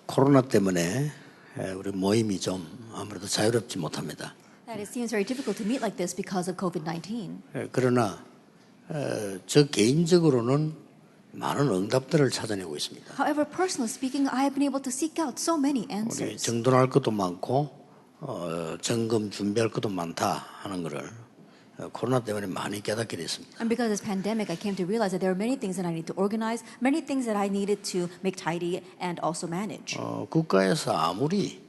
코로나 때문에 우리 모임이 좀 아무래도 자유롭지 못합니다. That it seems very difficult to meet like this because of COVID-19. 그러나 저 개인적으로는 많은 응답들을 찾아내고 있습니다. However, personally speaking, I have been able to seek out so many 우리 answers. 정돈할 것도 많고 점검 준비할 것도 많다 하는 것을 코로나 때문에 많이 깨닫게 됐습니다. And because of this pandemic, I came to realize that there are many things that I need to organize, many things that I needed to make tidy and also manage. 국가에서 아무리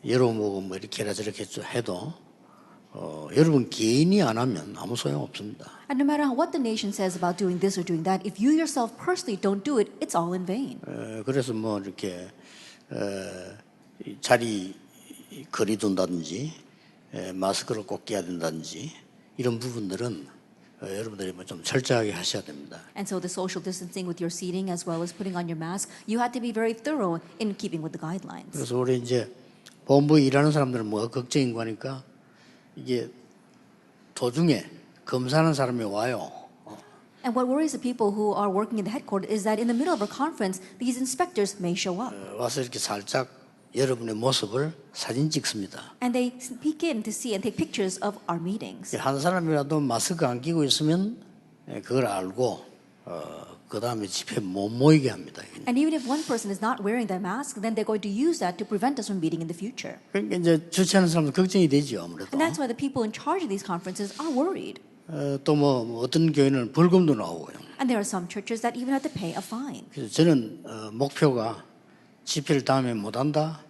열어보고 뭐 이렇게나 저렇게 해도 여러분 개인이 안 하면 아무 소용 없습니다. And no matter what the nation says about doing this or doing that, if you yourself personally don't do it, it's all in vain. 그래서 뭐 이렇게 자리 거리 둔다든지 마스크를 꼭 껴야 된다든지 이런 부분들은 여러분들이 뭐 좀 철저하게 하셔야 됩니다. And so the social distancing with your seating as well as putting on your mask, you had to be very thorough in keeping with the guidelines. 그래서 우리 이제 본부에 일하는 사람들은 뭐가 걱정인 거니까 이게 도중에 검사하는 사람이 와요. And what worries the people who are working in the headquarters is that in the middle of a conference, these inspectors may show up. 와서 이렇게 살짝 여러분의 모습을 사진 찍습니다. And they peek in to see and take pictures of our meetings. 한 사람이라도 마스크 안 끼고 있으면 그걸 알고 그 다음에 집회 못 모이게 합니다. And even if one person is not wearing their mask, then they're going to use that to prevent us from meeting in the future. 그러니까 이제 주최하는 사람도 걱정이 되죠 아무래도. And that's why the people in charge of these conferences are worried. 또 뭐 어떤 교회는 벌금도 나오고요. And there are some churches that even have to pay a fine. 그래서 저는 목표가 집회를 다음에 못한다,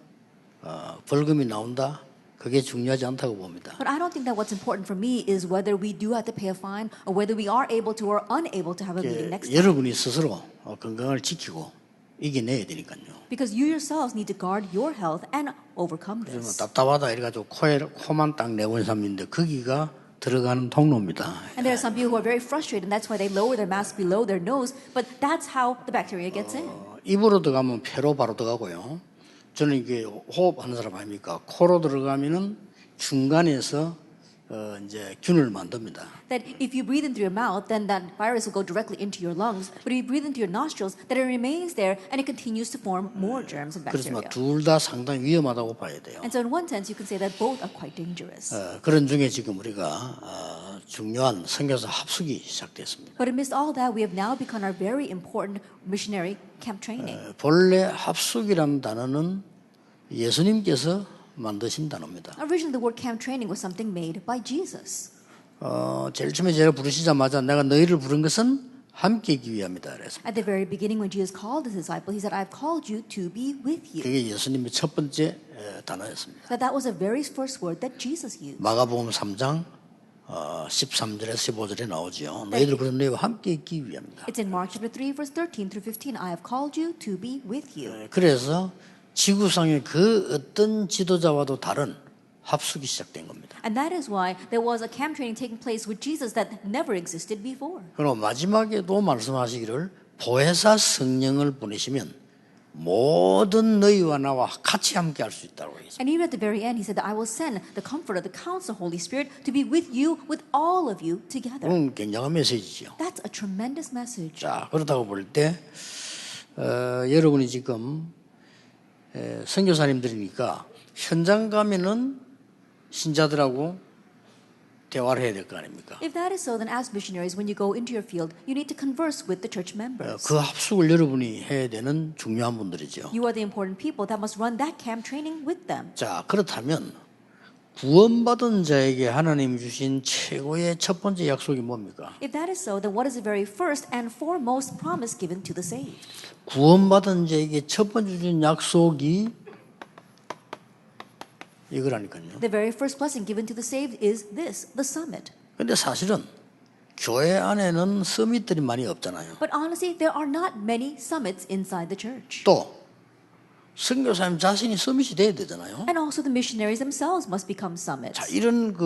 벌금이 나온다. 그게 중요하지 않다고 봅니다. But I don't think that what's important for me is whether we do have to pay a fine or whether we are able to or unable to have a meeting next time. 여러분이 스스로 건강을 지키고 이겨내야 되니까요. Because you yourselves need to guard your health and overcome 그래서 this. 답답하다 이래가지고 코만 딱 내보는 사람인데 거기가 들어가는 통로입니다. And there are some people who are very frustrated, and that's why they lower their mask below their nose. But that's how the bacteria gets in. 입으로 들어가면 폐로 바로 들어가고요. 저는 이게 호흡하는 사람 아닙니까? 코로 들어가면은 중간에서 이제 균을 만듭니다. That if you breathe in through your mouth, then that virus will go directly into your lungs. But if you breathe into your nostrils, then it remains there and it continues to form more germs and 그래서 bacteria. 둘 다 상당히 위험하다고 봐야 돼요. And so in one sense, you can say that both are quite dangerous. 그런 중에 지금 우리가 중요한 선교사 합숙이 시작됐습니다. But amidst all that, we have now begun our very important missionary camp training. 본래 합숙이라는 단어는 예수님께서 만드신 단어입니다. Originally, the word camp training was something made by Jesus. 제일 처음에 제가 부르시자마자 내가 너희를 부른 것은 함께 있기 위함이다 그랬습니다. At the very beginning, when Jesus called his disciples, he said, "I've called you to be with you." 그게 예수님의 첫 번째 단어였습니다. That was the very first word that Jesus used. 마가복음 3장 13절에 15절에 나오죠. 너희들 그런 너희와 함께 있기 위함이다. It's in Mark chapter 3, verse 13 through 15. I have called you to be with you. 그래서 지구상의 그 어떤 지도자와도 다른 합숙이 시작된 겁니다. And that is why there was a camp training taking place with Jesus that never existed before. 그리고 마지막에도 말씀하시기를 보혜사 성령을 보내시면 모든 너희와 나와 같이 함께 할 수 있다고 했습니다. And even at the very end, he said that I will send the Comforter, the Counselor, Holy Spirit, to be with you, with all of you together. 굉장한 메시지죠. That's a tremendous message. 자, 그렇다고 볼 때 여러분이 지금 선교사님들이니까 현장 가면은 신자들하고 대화를 해야 될 거 아닙니까? If that is so, then as missionaries, when you go into your field, you need to converse with the church members. 그 합숙을 여러분이 해야 되는 중요한 분들이죠. You are the important people that must run that camp training with them. 자, 그렇다면 구원받은 자에게 하나님이 주신 최고의 첫 번째 약속이 뭡니까? If that is so, then what is the very first and foremost promise given to the saved? 구원받은 자에게 첫 번째 주신 약속이 이거라니까요. The very first blessing given to the saved is this, the summit. 근데 사실은 교회 안에는 서밋들이 많이 없잖아요. But honestly, there are not many summits inside the church. 또 선교사님 자신이 서밋이 돼야 되잖아요. And also the missionaries themselves must become summits. 자, 이런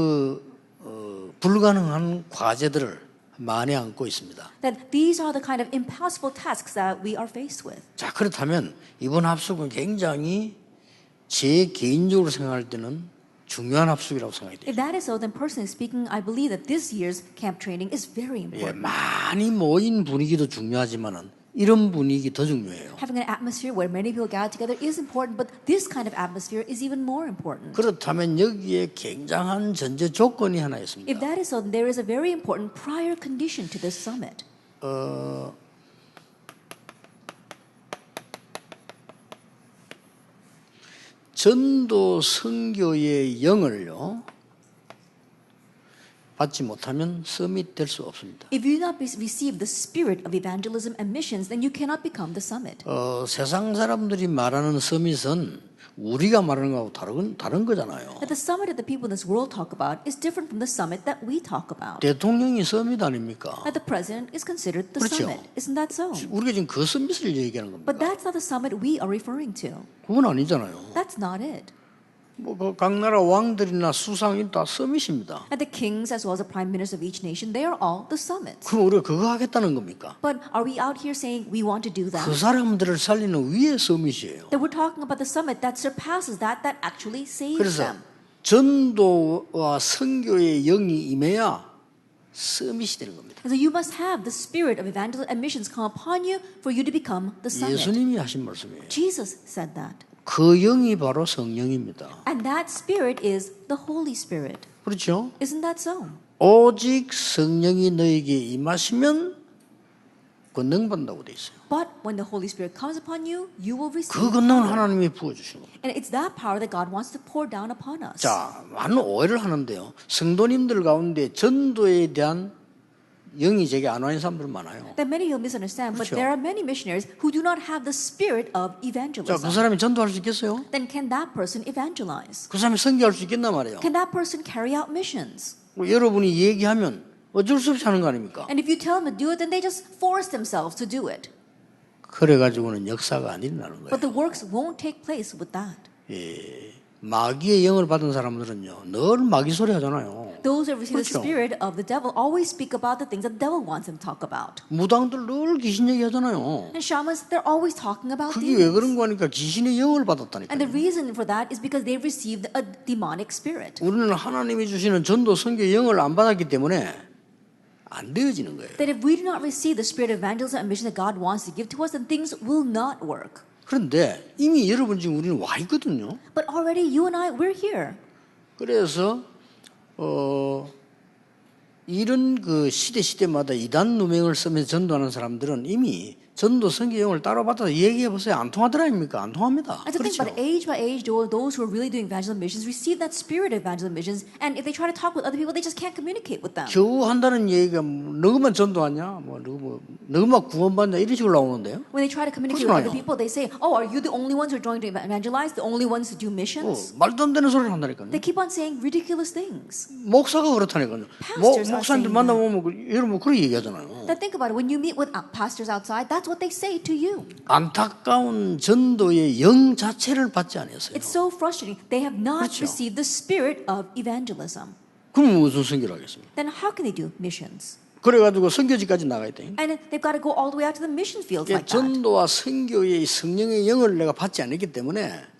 불가능한 과제들을 많이 안고 있습니다. That these are the kind of impossible tasks that we are faced with. 자, 그렇다면 이번 합숙은 굉장히 제 개인적으로 생각할 때는 중요한 합숙이라고 생각이 돼요. If that is so, then personally speaking, I believe that this year's camp training is very 예, important. 많이 모인 분위기도 중요하지만은 이런 분위기 더 중요해요. Having an atmosphere where many people gather together is important, but this kind of atmosphere is even more important. 그렇다면 여기에 굉장한 전제 조건이 하나 있습니다. If that is so, then there is a very important prior condition to this summit. 전도 선교의 영을요 받지 못하면 서밋 될 수 없습니다. If you do not receive the spirit of evangelism and missions, then you cannot become the summit. 세상 사람들이 말하는 서밋은 우리가 말하는 거하고 다른 거잖아요. That the summit that the people in this world talk about is different from the summit that we talk about. 대통령이 서밋 아닙니까? That the president is considered the 그렇죠. summit. Isn't that so? 우리가 지금 그 서밋을 얘기하는 But 겁니다. that's not the summit we are referring to. 그건 아니잖아요. That's not it. 각 나라 왕들이나 수상이 다 서밋입니다. And the kings as well as the prime ministers of each nation, they are all the summits. 그럼 우리가 그거 하겠다는 겁니까? But are we out here saying we want to do that? 그 사람들을 살리는 위의 서밋이에요. That we're talking about the summit that surpasses that actually saves 그래서 them. 전도와 선교의 영이 임해야 서밋이 되는 겁니다. And so you must have the spirit of evangelism and missions come upon you for you to become the summit. 예수님이 하신 말씀이에요. Jesus said that. 그 영이 바로 성령입니다. And that spirit is the Holy Spirit. 그렇죠? Isn't that so? 오직 성령이 너에게 임하시면 권능받는다고 돼 있어요. But when the Holy Spirit comes upon you, you will receive 그 권능을 power. 하나님이 부어주시는 겁니다. And it's that power that God wants to pour down upon us. 자, 많은 오해를 하는데요. 성도님들 가운데 전도에 대한 영이 제게 안 와있는 사람들 많아요. That many will misunderstand, but 그렇죠. there are many missionaries who do not have the spirit of 자, 그 evangelism. 사람이 전도할 수 있겠어요? Then can that person evangelize? 그 사람이 선교할 수 있겠나 말이에요. Can that person carry out missions? 여러분이 얘기하면 어쩔 수 없이 하는 거 아닙니까? And if you tell them to do it, then they just force themselves to do it. 그래가지고는 역사가 안 일어나는 거예요. But the works won't take place with that. 마귀의 영을 받은 사람들은요, 늘 마귀 소리 하잖아요. Those who receive the 그렇죠. spirit of the devil always speak about the things that the devil wants them to talk about. 무당들 늘 귀신 얘기하잖아요. And shamans, they're always talking about 그게 왜 demons. 그런 거 하니까 귀신의 영을 And the 받았다니까요. reason for that is because they've received a demonic spirit. 우리는 하나님이 주시는 전도 선교 영을 안 받았기 때문에 안 되어지는 거예요. That if we do not receive the spirit of evangelism and mission that God wants to give to us, then things will not work. 그런데 이미 여러분 지금 우리는 와 있거든요. But already you and I, we're here. 그래서 이런 그 시대마다 이단 누명을 쓰면서 전도하는 사람들은 이미 전도 선교용을 따로 받아서 얘기해 보세요. 안 통하더라 아닙니까? 안 통합니다. And to think 그렇죠. about it, age by age, those who are really doing evangelism missions receive that spirit of evangelism missions. And if they try to talk with other people, they just can't communicate with them. 겨우 한다는 얘기가 너만 전도하냐? 너만 구원받냐? 이런 식으로 나오는데요. When they try to communicate with 그렇잖아요. other people, they say, "Oh, are you the only ones who are trying to evangelize? The only ones to do missions?" 말도 안 되는 소리를 한다니까요. They keep on saying ridiculous things. 목사가 그렇다니까요. Pastors are 목사님들 saying 만나보면 여러분 그렇게 얘기하잖아요. Now think about it. When you meet with pastors outside, that's what they say to you. 안타까운 전도의 영 자체를 받지 않았어요. It's so frustrating. They have not 그렇죠. received the spirit of evangelism. 그럼 무슨 선교를 하겠습니까? Then how can they do missions? 그래가지고 선교지까지 나가야 돼. And they've got to go all the way out to the mission fields like that. 전도와 선교의 성령의 영을 내가 받지 않았기 때문에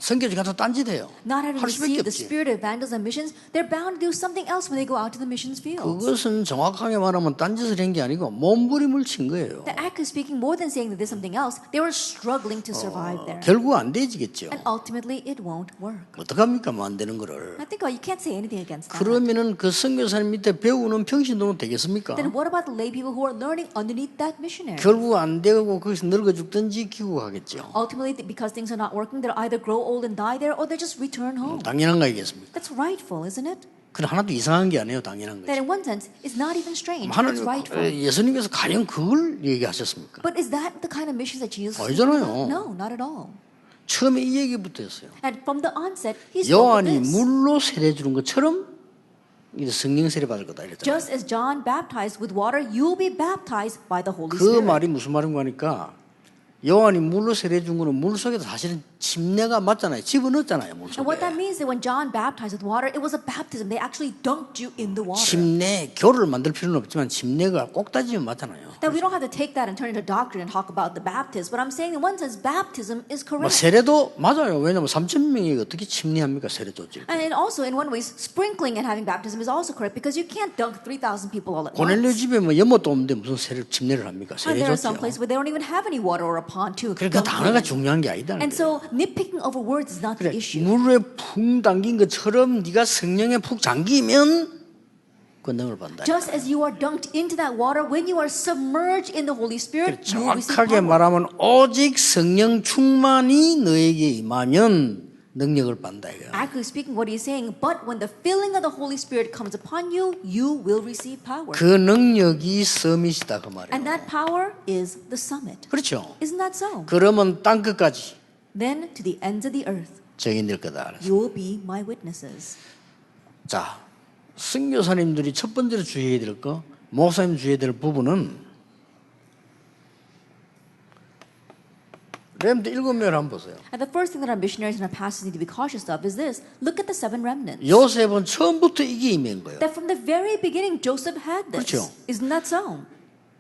선교지 가서 딴짓해요. Not having 할 수밖에 received the 없지. spirit of evangelism and missions, they're bound to do something else when they go out to the missions fields. 그것은 정확하게 말하면 딴짓을 한 게 아니고 몸부림을 친 거예요. The act is speaking more than saying that there's something else. They were struggling to survive there. 결국 안 되지겠죠. And ultimately, it won't work. 어떡합니까? 뭐 안 되는 거를. I think, you can't say anything against that. 그러면은 그 선교사님 밑에 배우는 평신도는 되겠습니까? Then what about the lay people who are learning underneath that missionary? 결국 안 되고 거기서 늙어 죽든지 귀국하겠죠. Ultimately, because things are not working, they'll either grow old and die there, or they just return home. 당연한 거 아니겠습니까? That's rightful, isn't it? 그건 하나도 이상한 게 아니에요. 당연한 That 거죠. in one sense, it's not even strange. It's 하나님 rightful. 예수님께서 과연 그걸 얘기하셨습니까? But is that the kind of missions that Jesus was 아니잖아요. talking about? No, not at all. 처음에 이 얘기부터 했어요. And from the onset, he spoke of 요한이 this. 물로 세례 주는 것처럼 이제 성령 세례 받을 거다 이랬잖아요. Just as John baptized with water, you will be baptized by the Holy 그 Spirit. 말이 무슨 말인가 하니까 요한이 물로 세례 준 거는 물 속에도 사실은 침례가 맞잖아요. 집어넣었잖아요, 물 And what that 속에. means that when John baptized with water, it was a baptism. They actually dunked you in the water. 침례, 교를 만들 필요는 없지만 침례가 꼭 따지면 맞잖아요. That we don't have to take that and turn it into doctrine and talk about the Baptist. But I'm saying in one sense, baptism is 뭐 correct. 세례도 맞아요. 왜냐하면 3천 명이 어떻게 침례합니까, 세례 조직? And also, in one way, sprinkling and having baptism is also correct because you can't dunk 3,000 people all at 고넬료 once. 집에 뭐 연못도 없는데 무슨 세례 침례를 합니까? And 세례 there are some 줬죠. places where they don't even have any water or a pond to 그러니까 dunk 단어가 in. 중요한 게 아니다. And so nitpicking over words is not the 그래, issue. 물에 푹 담긴 것처럼 네가 성령에 푹 잠기면 권능을 받는다. Just as you are dunked into that water, when you are submerged in the Holy Spirit, you will receive 정확하게 power. 말하면 오직 성령 충만이 너에게 임하면 능력을 받는다 이거야. Actually speaking, what he's saying, but when the filling of the Holy Spirit comes upon you, you will receive power. 그 능력이 서밋이다 그 말이에요. And that power is the summit. 그렇죠. Isn't that so? 그러면 땅 끝까지 Then to the ends of the earth, 증인될 거다. you will be my witnesses. 자, 선교사님들이 첫 번째로 주의해야 될 거, 목사님 주의해야 될 부분은 렘드 7명을 한번 보세요. And the first thing that our missionaries and our pastors need to be cautious of is this. Look at the 7 remnants. 요셉은 처음부터 이게 임한 거예요. That from the very beginning, Joseph had this. 그렇죠. Isn't that so?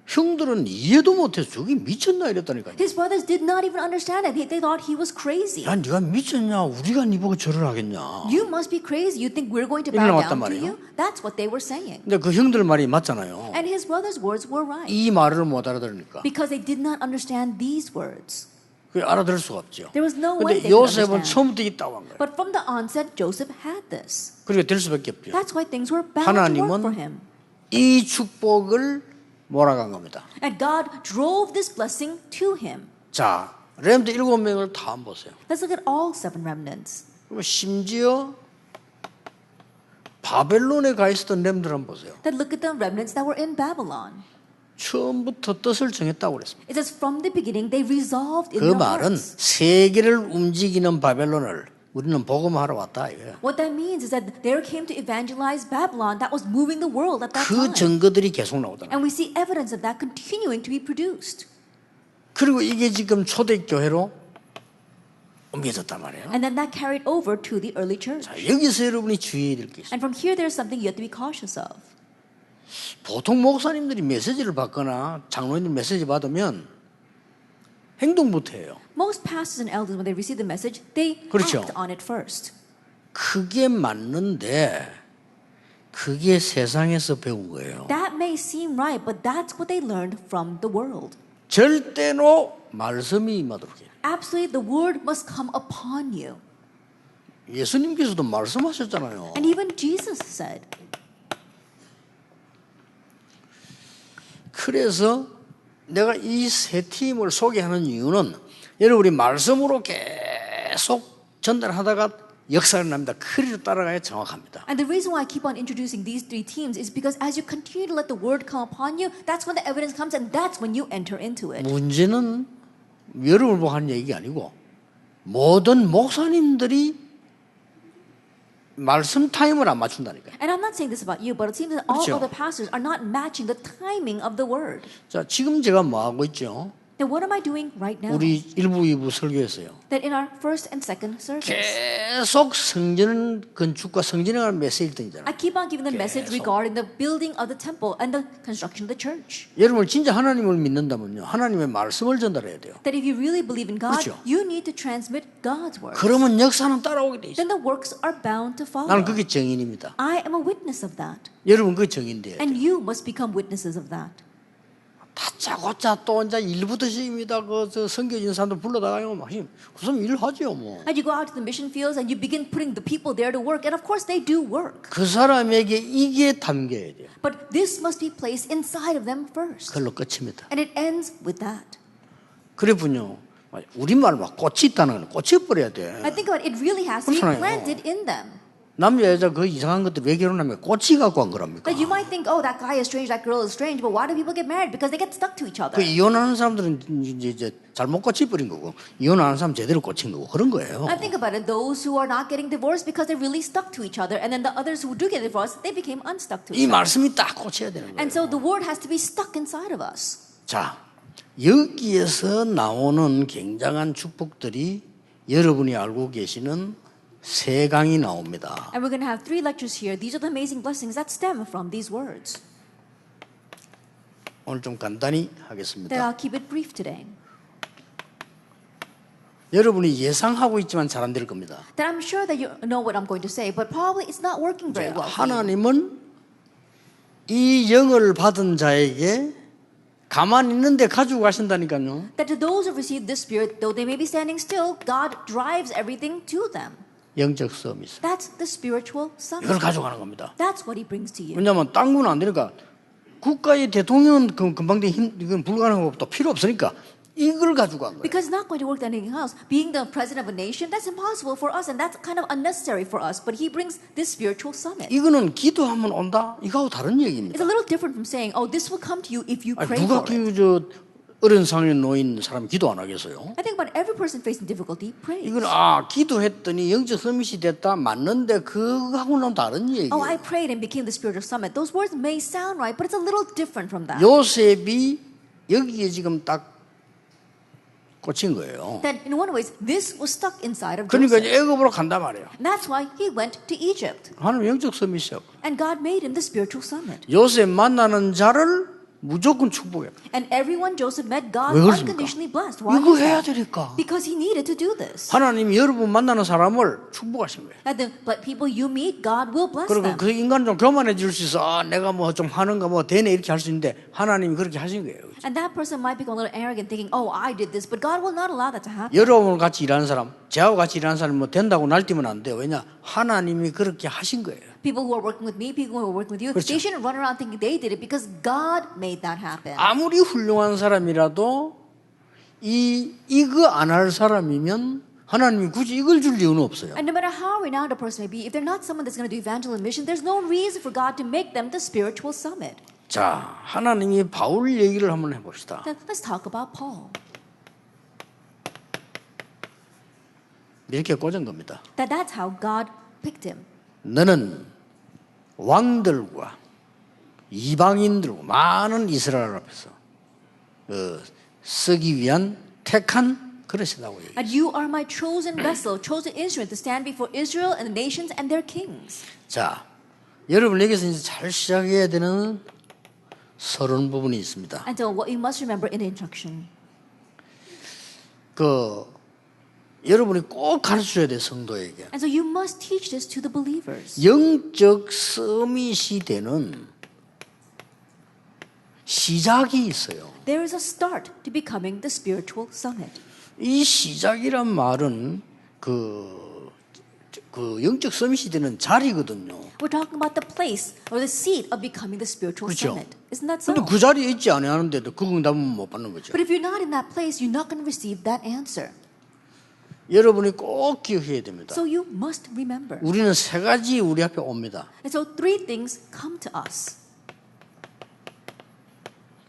형들은 이해도 못해서 저기 미쳤나 이랬다니까요. His brothers did not even understand it. They thought he was crazy. 야, 네가 미쳤냐? 우리가 네 보고 절을 하겠냐? You must be crazy. You think we're going to 이리 bow 나왔단 down to 말이에요. you? That's what they were saying. 근데 그 형들 말이 맞잖아요. And his brothers' words were right. 이 말을 못 알아들으니까. Because they did not understand these words. 그 알아들을 수가 없죠. There was no way 근데 they could 요셉은 understand. 처음부터 있다고 한 거예요. But from the onset, Joseph had this. 그렇게 될 수밖에 없죠. That's why things were bound to work for 하나님은 him. 이 축복을 몰아간 겁니다. And God drove this blessing to him. 자, 렘드 7명을 다 한번 보세요. Let's look at all 7 remnants. 그리고 심지어 바벨론에 가 있었던 렘들 한번 보세요. Then look at the remnants that were in Babylon. 처음부터 뜻을 정했다고 그랬습니다. It says from the beginning they resolved in 그 their 말은 hearts. 세계를 움직이는 바벨론을 우리는 복음하러 왔다 이거예요. What that means is that there came to evangelize Babylon that was moving the world at that 그 time. 증거들이 계속 나오더라. And we see evidence of that continuing to be produced. 그리고 이게 지금 초대교회로 옮겨졌단 말이에요. And then that carried over to the early church. 자, 여기서 여러분이 주의해야 될 게 있어요. And from here there's something you have to be cautious of. 보통 목사님들이 메시지를 받거나 장로님들 메시지 받으면 행동부터 해요. Most pastors and elders, when they receive the message, they 그렇죠. act on it first. 그게 맞는데 그게 세상에서 배운 거예요. That may seem right, but that's what they learned from the world. 절대로 말씀이 임하도록 해요. Absolutely, the word must come upon you. 예수님께서도 말씀하셨잖아요. And even Jesus said. 그래서 내가 이 세 팀을 소개하는 이유는 여러분이 말씀으로 계속 전달하다가 역사를 납니다. 크리로 따라가야 정확합니다. And the reason why I keep on introducing these 3 teams is because as you continue to let the word come upon you, that's when the evidence comes and that's when you enter into it. 문제는 여러분을 보고 하는 얘기가 아니고 모든 목사님들이 말씀 타임을 안 맞춘다니까요. And I'm not saying this about you, but it seems that all 그렇죠. other pastors are not matching the timing of the word. 자, 지금 제가 뭐 하고 있죠? Then what am I doing right now? 우리 1부, 2부 설교했어요. That in our first and second service, 계속 성전 건축과 성전에 관한 메시지를 던지잖아요. I keep on giving the message 계속. regarding the building of the temple and the construction of the church. 여러분 진짜 하나님을 믿는다면요. 하나님의 말씀을 전달해야 돼요. That if you really believe in God, 그렇죠. you need to transmit God's word. 그러면 역사는 따라오게 돼 있어요. Then the works are bound to follow. 나는 그게 정인입니다. I am a witness of that. 여러분 그게 정인돼요. And you must become witnesses of that. 다짜고짜 또 이제 일부터 시작입니다. 그저 선교진 사람들 불러다가요. 막 무슨 일 하죠 뭐. And you go out to the mission fields and you begin putting the people there to work. And of course they do work. 그 사람에게 이게 담겨야 돼요. But this must be placed inside of them first. 그걸로 끝입니다. And it ends with that. 그래군요. 우리말 막 꽃이 있다는 건 꽃이 버려야 돼. I think about it, it really has to be 그렇잖아요. planted in them. 남자 여자 그 이상한 것들 왜 결혼하면 꽃이 갖고 간 거랍니까? That you might think, oh, that guy is strange, that girl is strange, but why do people get married? Because they get stuck to each other. 그 이혼하는 사람들은 이제 잘못 꽃이 버린 거고 이혼하는 사람 제대로 꽂힌 거고 그런 거예요. I think about it, those who are not getting divorced because they're really stuck to each other, and then the others who do get divorced, they became unstuck to 이 each other. 말씀이 딱 꽂혀야 되는 거예요. And so the word has to be stuck inside of us. 자, 여기에서 나오는 굉장한 축복들이 여러분이 알고 계시는 세 강이 나옵니다. And we're going to have 3 lectures here. These are the amazing blessings that stem from these words. 오늘 좀 간단히 Then 하겠습니다. I'll keep it brief today. 여러분이 예상하고 있지만 잘 안 될 겁니다. Then I'm sure that you know what I'm going to say, but probably it's not working very well for you. 하나님은 이 영을 받은 자에게 가만히 있는데 가지고 가신다니까요. That to those who receive this Spirit, though they may be standing still, God drives everything to them. 영적 서비스. That's the spiritual 이걸 summit. 가져가는 겁니다. That's what He brings to you. 왜냐하면 딴 건 안 되니까 국가의 대통령은 금방 이건 불가능하고 또 필요 없으니까 이걸 가져간 거예요. Because it's not going to work anything else. Being the president of a nation, that's impossible for us, and that's kind of unnecessary for us. But He brings this spiritual summit. 이거는 기도하면 온다. 이거하고 다른 얘기입니다. It's a little different from saying, "Oh, this will come to you if you 아니, pray 누가 for it." 저 어려운 상황에 놓인 사람이 기도 안 하겠어요? I think about every person facing difficulty prays. 이건 기도했더니 영적 서밋이 됐다 맞는데 그거하고는 다른 얘기예요. Oh, I prayed and became the spiritual summit. Those words may sound right, but it's a little different from that. 요셉이 여기에 지금 딱 꽂힌 거예요. That in one ways, this was stuck inside of 그러니까 Joseph. 이제 애굽으로 간단 말이에요. And that's why he went to Egypt. 하나님 영적 서밋이요. And God made him the spiritual summit. 요셉 만나는 자를 무조건 축복해. And everyone Joseph met, God 왜 그렇습니까? unconditionally blessed. Why 이거 is 해야 that? 되니까. Because he needed to do this. 하나님이 여러분 만나는 사람을 축복하신 거예요. That the people you meet, God will bless 그리고 them. 그 인간 좀 교만해질 수 있어. 내가 뭐 좀 하는가 뭐 되네 이렇게 할 수 있는데 하나님이 그렇게 하신 거예요. And that person might become a little arrogant, thinking, "Oh, I did this," but God will not allow that to happen. 여러분 같이 일하는 사람, 저하고 같이 일하는 사람 뭐 된다고 날뛰면 안 돼요. 왜냐? 하나님이 그렇게 하신 거예요. People who are working with me, people who are working with you, 그렇죠. they shouldn't run around thinking they did it because God made that happen. 아무리 훌륭한 사람이라도 이거 안 할 사람이면 하나님이 굳이 이걸 줄 이유는 없어요. And no matter how renowned a person may be, if they're not someone that's going to do evangelism and mission, there's no reason for God to make them the spiritual summit. 자, 하나님이 바울 얘기를 한번 해봅시다. Now, let's talk about Paul. 이렇게 꽂은 겁니다. That's how God picked him. 너는 왕들과 이방인들과 많은 이스라엘 앞에서 쓰기 위한 택한 그릇이라고 얘기해요. And you are my chosen vessel, chosen instrument to stand before Israel and the nations and their kings. 자, 여러분 여기서 이제 잘 시작해야 되는 서론 부분이 있습니다. And so what you must remember in the instruction. 여러분이 꼭 가르쳐줘야 돼 성도에게. And so you must teach this to the believers. 영적 서밋이 되는 시작이 있어요. There is a start to becoming the spiritual summit. 이 시작이란 말은 영적 서밋이 되는 자리거든요. We're talking about the place or the seat of becoming the spiritual 그렇죠. summit. Isn't that so? 근데 그 자리에 있지 않았는데도 그 응답은 못 받는 거죠. But if you're not in that place, you're not going to receive that answer. 여러분이 꼭 기억해야 됩니다. So you must remember. 우리는 세 가지 우리 앞에 옵니다. And so 3 things come to us.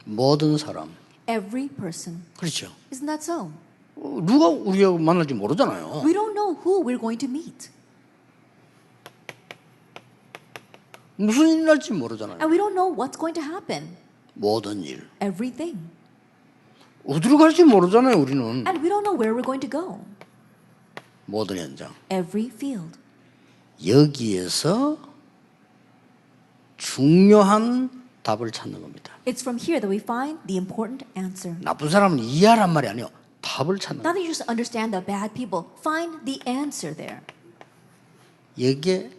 모든 사람. Every person. 그렇죠. Isn't that so? 누가 우리하고 만날지 모르잖아요. We don't know who we're going to meet. 무슨 일이 날지 모르잖아요. And we don't know what's going to happen. 모든 일. Everything. 어디로 갈지 모르잖아요, 우리는. And we don't know where we're going to go. 모든 현장. Every field. 여기에서 중요한 답을 찾는 겁니다. It's from here that we find the important answer. 나쁜 사람은 이해하란 말이 아니에요. 답을 찾는 Not 겁니다. that you just understand the bad people. Find the answer there. 이게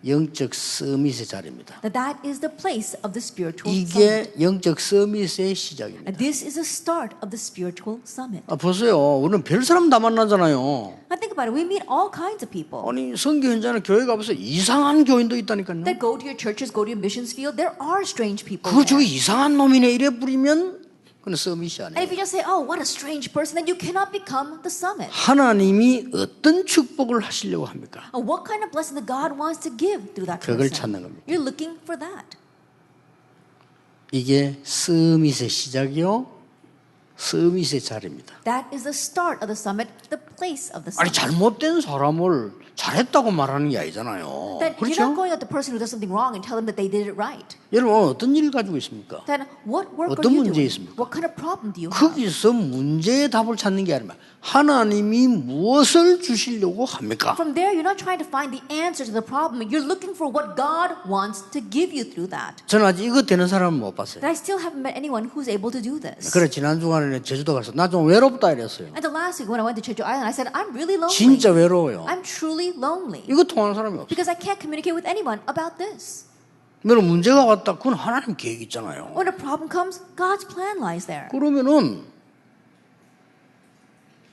영적 서밋의 자리입니다. That is the place of the spiritual summit. 이게 영적 서밋의 시작입니다. And this is the start of the spiritual summit. 보세요. 우리는 별 사람 다 만나잖아요. Now think about it. We meet all kinds of people 아니 성교 현장에 교회 가보세요. 이상한 교인도 있다니까요. that go to your churches, go to your missions field. There are strange people 그 중에 there. 이상한 놈이네 이래 부리면 그건 서밋이 And if 아니에요. you just say, "Oh, what a strange person," then you cannot become the summit. 하나님이 어떤 축복을 하시려고 합니까? What kind of blessing that God wants to give through that 그걸 person? 찾는 겁니다. You're looking for that. 이게 서밋의 시작이요 서밋의 자리입니다. That is the start of the summit, the place of the 아니 summit. 잘못된 사람을 잘했다고 말하는 게 아니잖아요. Then you're 그렇죠? not going at the person who does something wrong and tell them that they did it right. 여러분 오늘 어떤 일을 가지고 있습니까? Then what work 어떤 are you 문제 doing? 있습니까? What kind of problem do you have? 거기서 문제의 답을 찾는 게 아니라 하나님이 무엇을 주시려고 합니까? From there, you're not trying to find the answer to the problem. You're looking for what God wants to give you through that. 저는 아직 이거 되는 사람은 못 봤어요. But I still haven't met anyone who's able to do this. 그래 지난 주간에 제주도 가서 나 좀 외롭다 이랬어요. And the last week when I went to Jeju Island, I said, I'm really lonely. 진짜 외로워요. I'm truly lonely. 이거 통하는 사람이 없어요. Because I can't communicate with anyone about this. 여러분 문제가 왔다. 그건 하나님 계획 있잖아요. When a problem comes, God's plan lies there. 그러면은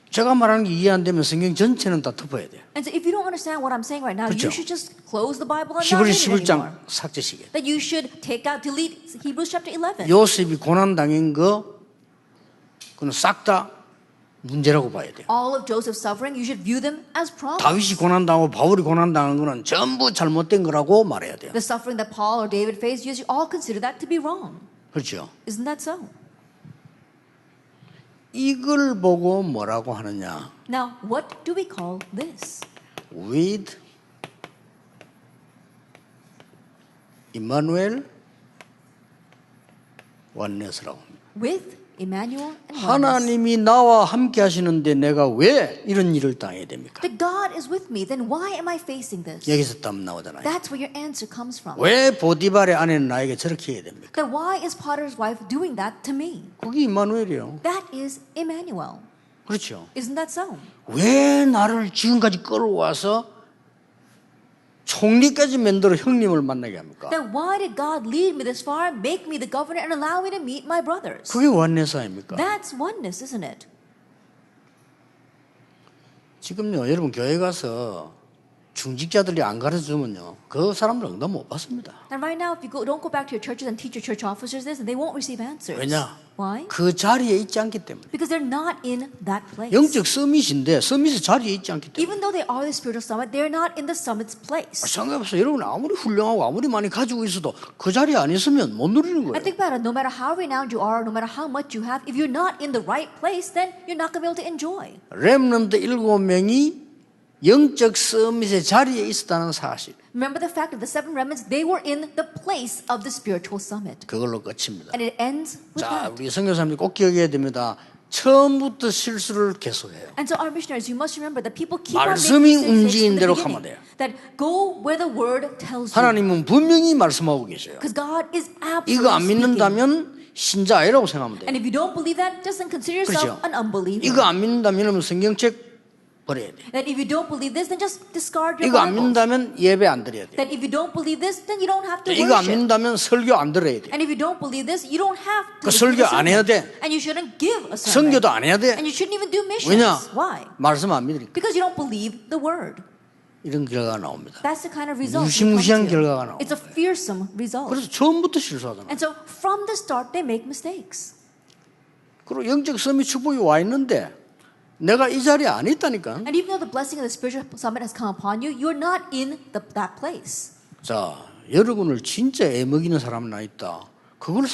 제가 말하는 게 이해 안 되면 성경 전체는 다 덮어야 돼요. And so if you don't understand what I'm saying right now, 그렇죠. you should just close the Bible and not 히브리 read it 11장 anymore. 삭제시게. That you should take out, delete Hebrews chapter 11. 요셉이 고난 당한 거 그는 싹 다 문제라고 봐야 돼요. All of Joseph's suffering, you should view them as problems. 다윗이 고난 당하고 바울이 고난 당한 거는 전부 잘못된 거라고 말해야 돼요. The suffering that Paul or David faced, you should all consider that to be wrong. 그렇죠? Isn't that so? 이걸 보고 뭐라고 하느냐? Now, what do we call this? With Emmanuel oneness라고 합니다. With Emmanuel and oneness. 하나님이 나와 함께 하시는데 내가 왜 이런 일을 당해야 됩니까? That God is with me, then why am I facing this? 여기서 답 나오잖아요. That's where your answer comes from. 왜 보디발의 아내는 나에게 저렇게 해야 됩니까? Then why is Potter's wife doing that to me? 그게 임마누엘이에요. That is Emmanuel. 그렇죠. Isn't that so? 왜 나를 지금까지 끌어와서 총리까지 만들어 형님을 만나게 합니까? Then why did God lead me this far, make me the governor, and allow me to meet my brothers? 그게 원네스 아닙니까? That's oneness, isn't it? 지금요 여러분 교회 가서 중직자들이 안 가르쳐주면요 그 사람들 응답 못 받습니다. And right now, if you don't go back to your churches and teach your church officers this, they won't receive answers. 왜냐? Why? 그 자리에 있지 않기 때문에. Because they're not in that place. 영적 서밋인데 서밋의 자리에 있지 않기 때문에. Even though they are the spiritual summit, they're not in the summit's place. 생각해보세요. 여러분 아무리 훌륭하고 아무리 많이 가지고 있어도 그 자리에 안 있으면 못 누리는 I 거예요. think about it. No matter how renowned you are, no matter how much you have, if you're not in the right place, then you're not going to be able to enjoy. 렘넌트 7명이 영적 서밋의 자리에 있었다는 사실. Remember the fact of the seven remnants, they were in the place of the spiritual summit. 그걸로 끝입니다. And it ends with 자, that. 우리 선교사님들 꼭 기억해야 됩니다. 처음부터 실수를 계속해요. And so our missionaries, you must remember that people keep on 말씀이 making mistakes 움직이는 from the 대로 beginning. 가면 돼요. That go where the word tells you. 하나님은 분명히 말씀하고 계세요. Because God is 이거 absolutely 안 speaking. 믿는다면 신자 아니라고 생각하면 돼요. And if you don't believe that, just then consider yourself 그렇죠? an unbeliever. 이거 안 믿는다면 성경책 버려야 돼. That if you don't believe this, then just discard your 이거 안 Bible. 믿는다면 예배 안 드려야 돼. That if you don't believe this, then you don't have to 이거 안 worship. 믿는다면 설교 안 들어야 돼. And if you don't believe this, you don't have 그 to listen 설교 to the 안 해야 sermon. 돼. And you shouldn't give a sermon. 선교도 안 해야 돼. And you shouldn't even do missions. 왜냐? Why? 말씀 안 믿으니까. Because you don't believe the word. 이런 결과가 나옵니다. That's the kind of result. you come 무시무시한 to. 결과가 나옵니다. It's a fearsome result. 그래서 처음부터 실수하잖아. And so from the start, they make mistakes. 그리고 영적 섬이 축복이 와 있는데 내가 이 자리에 안 있다니까. And even though the blessing of the spiritual summit has come upon you, you're not in that place. 자, 여러분을 진짜 애먹이는 사람 나 있다. 그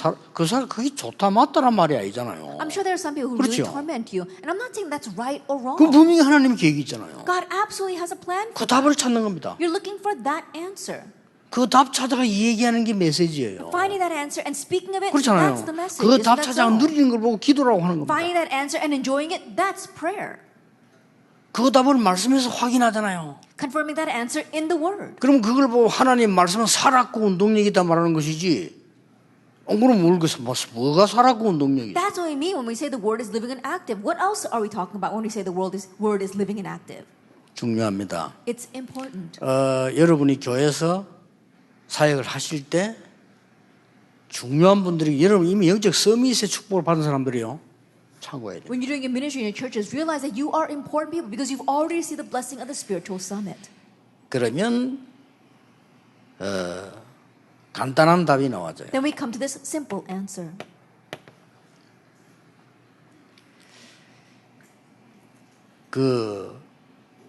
사람 그게 좋다 맞다란 말이 아니잖아요. I'm sure there are some people who 그렇죠. really torment you. And I'm not saying that's right or wrong. 그 분명히 하나님 계획이 있잖아요. God absolutely has a plan 그 for 답을 찾는 겁니다. You're looking for that answer. 그 답 찾아가 얘기하는 게 메시지예요. Finding that answer and speaking of it, 그렇잖아요. that's the message. 그 Isn't 답 that 찾아가 so? 누리는 걸 보고 기도라고 하는 겁니다. Finding that answer and enjoying it, that's prayer. 그 답을 말씀에서 확인하잖아요. Confirming that answer in the Word. 그럼 그걸 보고 하나님 말씀은 살았고 운동력이다 말하는 것이지. 그럼 모르겠어. 뭐가 살았고 운동력이지? That's what we mean when we say the Word is living and active. What else are we talking about when we say the Word is living and active? 중요합니다. It's important. 여러분이 교회에서 사역을 하실 때 중요한 분들이 여러분 이미 영적 서밋의 축복을 받은 사람들이요. 참고해야 돼요. When you're doing your ministry in your churches, realize that you are important people because you've already received the blessing of the spiritual summit. 그러면 간단한 답이 나와져요. Then we come to this simple answer. 그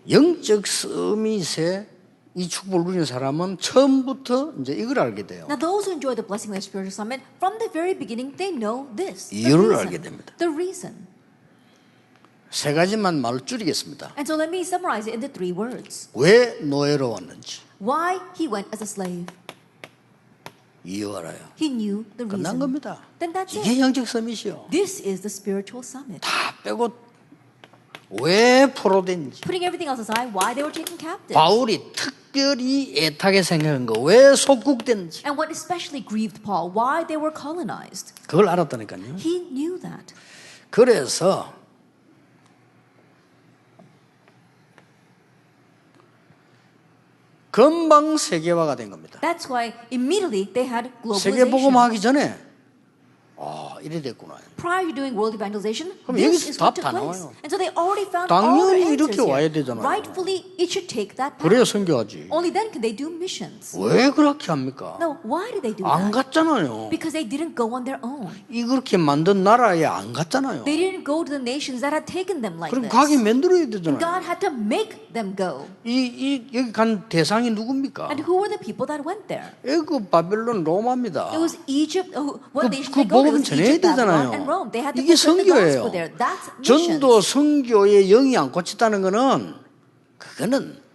영적 서밋의 이 축복을 누리는 사람은 처음부터 이제 이걸 알게 돼요. Now, those who enjoy the blessing of the spiritual summit, from the very beginning, they know this. The 이유를 reason. 알게 됩니다. The reason. 세 가지만 말로 줄이겠습니다. And so let me summarize it into 3 words. 왜 노예로 왔는지 Why he went as a slave. 이유 알아요. He knew the 끝난 reason. 겁니다. Then that's 이게 it. 영적 서밋이요. This is the spiritual summit. 다 빼고 왜 포로된지. Putting everything else aside, why they were taken captive. 바울이 특별히 애타게 생각한 거 왜 속국된지. And what especially grieved Paul, why they were colonized. 그걸 알았다니까요. He knew that. 그래서 금방 세계화가 된 겁니다. That's why immediately they had 세계 globalization. 복음하기 전에 이래 됐구나. Prior to doing world evangelization, 그럼 this 여기서 is what 답 다 took place. 나와요. And so they already found all 당연히 their 이렇게 answers 와야 here. 되잖아요. Rightfully, it should take that path. 그래야 선교하지. Only then can they do missions. 왜 그렇게 합니까? No, why did they do 안 that? 갔잖아요. Because they didn't go on their own. 이 그렇게 만든 나라에 안 갔잖아요. They didn't go to the nations that had taken them like 그럼 this. 가게 만들어야 되잖아요. God had to make them go. 여기 간 대상이 누굽니까? And who were the people that went there? 애굽, 바벨론, 로마입니다. It was Egypt. What nation 그 they go to? It 복음 was 전해야 Egypt, Babylon, 되잖아요. and Rome. They had to 이게 preach the 선교예요. gospel there. That's missions. 전도 선교의 영이 안 꽂혔다는 거는 그거는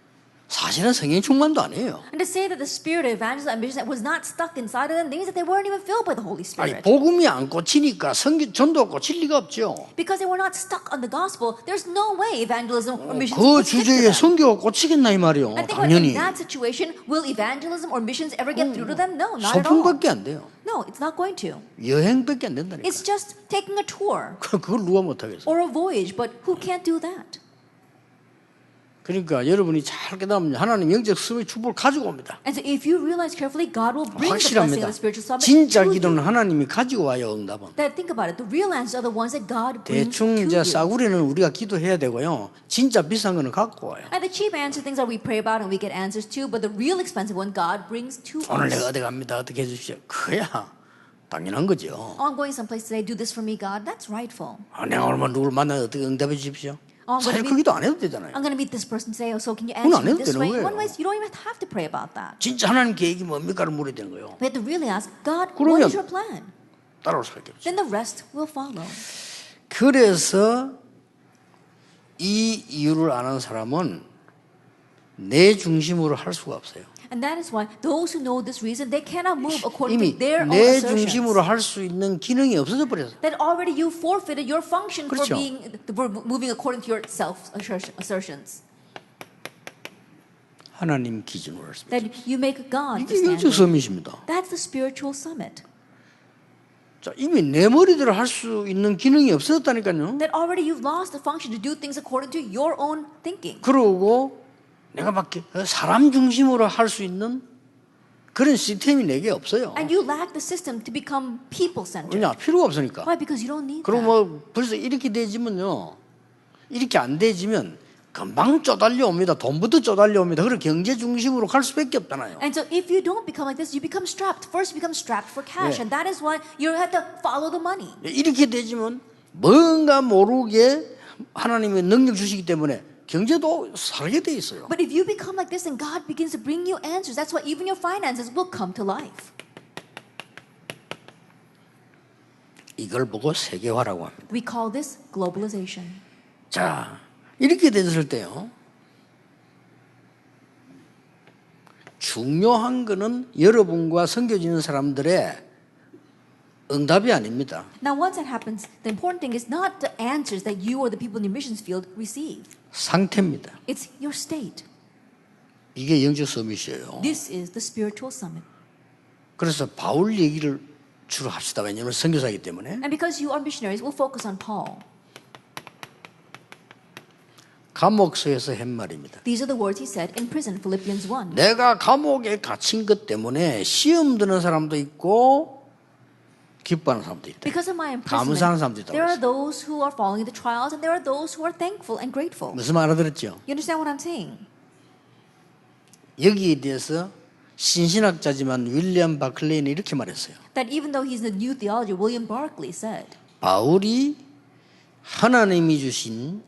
사실은 성령 충만도 아니에요. And to say that the spirit of evangelism and mission was not stuck inside of them means that they weren't even filled by the Holy 아니 Spirit. 복음이 안 꽂히니까 전도가 꽂힐 리가 없죠. Because they were not stuck on the gospel, there's no way evangelism or missions 그 would stick to 주제에 them. 선교가 꽂히겠나 이 말이요. And think about it, 당연히 in that situation, will evangelism or missions ever get through to them? No, not at all. 소풍밖에 안 돼요. No, it's not going to. 여행밖에 안 된다니까. It's just taking a tour 그걸 누가 못하겠어. or a voyage, but who can't do that? 그러니까 여러분이 잘 깨달으면 하나님 영적 수의 축복을 가지고 옵니다. And so if you realize carefully, God will bring the blessing 확실합니다. of the spiritual summit 진짜 to 기도는 you. 하나님이 가지고 와요. 응답은. That, think about it, the real answers are the ones that God brings to 대충 이제 you. 싸구리는 우리가 기도해야 되고요. 진짜 비싼 거는 갖고 와요. And the cheap answer things that we pray about and we get answers to, but the real expensive one God brings to 오늘 내가 us. 어디 갑니다. 어떻게 해주십시오. 그야 당연한 거죠. Oh, I'm going someplace today, do this for me, God. That's rightful. 내가 얼마 누구를 만나 어떻게 응답해 주십시오. I'm 사실 gonna 그 be, 기도 안 해도 되잖아요. I'm going to meet this person today, so can you 그건 안 answer me 해도 this 되는 way? 거예요. One way, you don't even have to pray about that. 진짜 하나님 계획이 뭡니까를 물어야 되는 거예요. We have to really ask, God, 그러면- what is your plan? 따라올 수밖에 없어요. Then the rest will follow. 그래서 이 이유를 아는 사람은 내 중심으로 할 수가 없어요. And that is why those who know this reason, they cannot move according 이미 to their own 내 assertions. 중심으로 할 수 있는 기능이 없어져 버렸어요. That already you forfeited your function 그렇죠. for moving according to your self assertions. 하나님 기준으로 할 수 있어요. That you make God the 이게 영적 standard. 서밋입니다. That's the spiritual summit. 자, 이미 내 머리대로 할 수 있는 기능이 없어졌다니까요. That already you've lost the function to do things according to your own thinking. 그러고 내가 밖에 사람 중심으로 할 수 있는 그런 시스템이 내게 없어요. And you lack the system to become people-centered. 왜냐? 필요가 없으니까. Why? Because you don't need 그리고 that. 뭐 벌써 이렇게 되지면요. 이렇게 안 되지면 금방 쪼달려 옵니다. 돈부터 쪼달려 옵니다. 그리고 경제 중심으로 갈 수밖에 없잖아요. And so if you don't become like this, you become strapped. First, you become strapped for cash. 네. And that is why you have to follow the money. 이렇게 되지면 뭔가 모르게 하나님의 능력 주시기 때문에 경제도 살게 돼 있어요. But if you become like this, then God begins to bring you answers. That's why even your finances will come to life. 이걸 보고 세계화라고 합니다. We call this globalization. 자, 이렇게 됐을 때요. 중요한 거는 여러분과 섬겨지는 사람들의 응답이 아닙니다. Now, once that happens, the important thing is not the answers that you or the people in your missions field receive. 상태입니다. It's your state. 이게 영적 서밋이에요. This is the spiritual summit. 그래서 바울 얘기를 주로 합시다. 왜냐하면 선교사이기 때문에. And because you are missionaries, we'll focus on Paul. 감옥서에서 한 말입니다. These are the words he said in prison, Philippians 1. 내가 감옥에 갇힌 것 때문에 시험 드는 사람도 있고 기뻐하는 사람도 있다. Because of my 감사하는 imprisonment, 사람도 있다고 there are 했어요. those who are following the trials and there are those who are thankful and grateful. 무슨 말 알아들었죠? You understand what I'm saying? 여기에 대해서 신신학자지만 윌리엄 바클레이는 이렇게 말했어요. That even though he's the new theology, William Barclay said, 바울이 하나님이 주신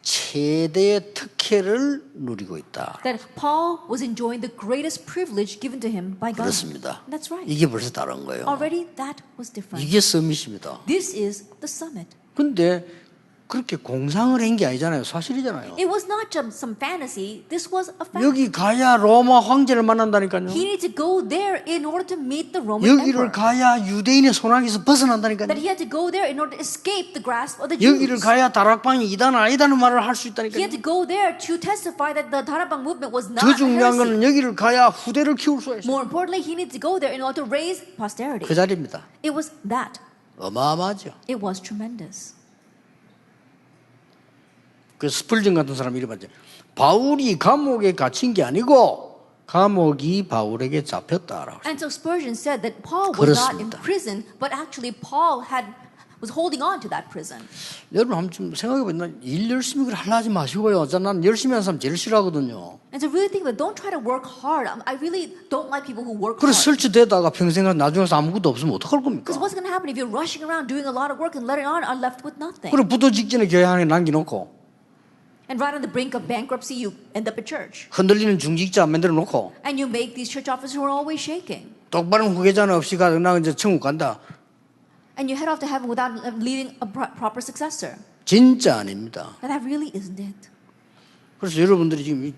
최대의 특혜를 누리고 있다. That Paul was enjoying the greatest privilege given to him by God. 그렇습니다. That's right. 이게 벌써 다른 거예요. Already that was different. 이게 서밋입니다. This is the summit. 근데 그렇게 공상을 한 게 아니잖아요. 사실이잖아요. It was not just some fantasy. This was a fact. 여기 가야 로마 황제를 만난다니까요. He needed to go there in order to meet the Roman 여기를 emperor. 가야 유대인의 손아귀에서 벗어난다니까요. That he had to go there in order to escape the grasp of the 여기를 Jews. 가야 다락방이 이단 아니다는 말을 할 수 He 있다니까요. had to go there to testify that the Darabang movement was not 더 a 중요한 heresy. 것은 여기를 가야 후대를 키울 수가 있어요. More importantly, he needed to go there in order to raise posterity. 그 자리입니다. It was that. 어마어마하죠. It was tremendous. 그 스플전 같은 사람이 이래봤죠. 바울이 감옥에 갇힌 게 아니고 감옥이 바울에게 잡혔다라고. And so Spurgeon said that Paul was not in 그렇습니다. prison, but actually Paul was holding on to that prison. 여러분 한번 좀 생각해보면 일 열심히 하려 하지 마시고요. 난 열심히 하는 사람 제일 싫어하거든요. And so really think about it. Don't try to work hard. I really don't like people who work 그래서 hard. 설치되다가 평생 나중에 아무것도 없으면 어떡할 겁니까? Because what's going to happen if you're rushing around doing a lot of work and later on are left with nothing? 그리고 부도 직전에 교회 안에 남겨놓고 And right on the brink of bankruptcy, you end up at church. 흔들리는 중직자 만들어 놓고 And you make these church officers who are always shaking. 똑바른 후계자는 없이 가 나 이제 천국 간다. And you head off to heaven without leaving a proper successor. 진짜 아닙니다. Now that really isn't it. 그래서 여러분들이 지금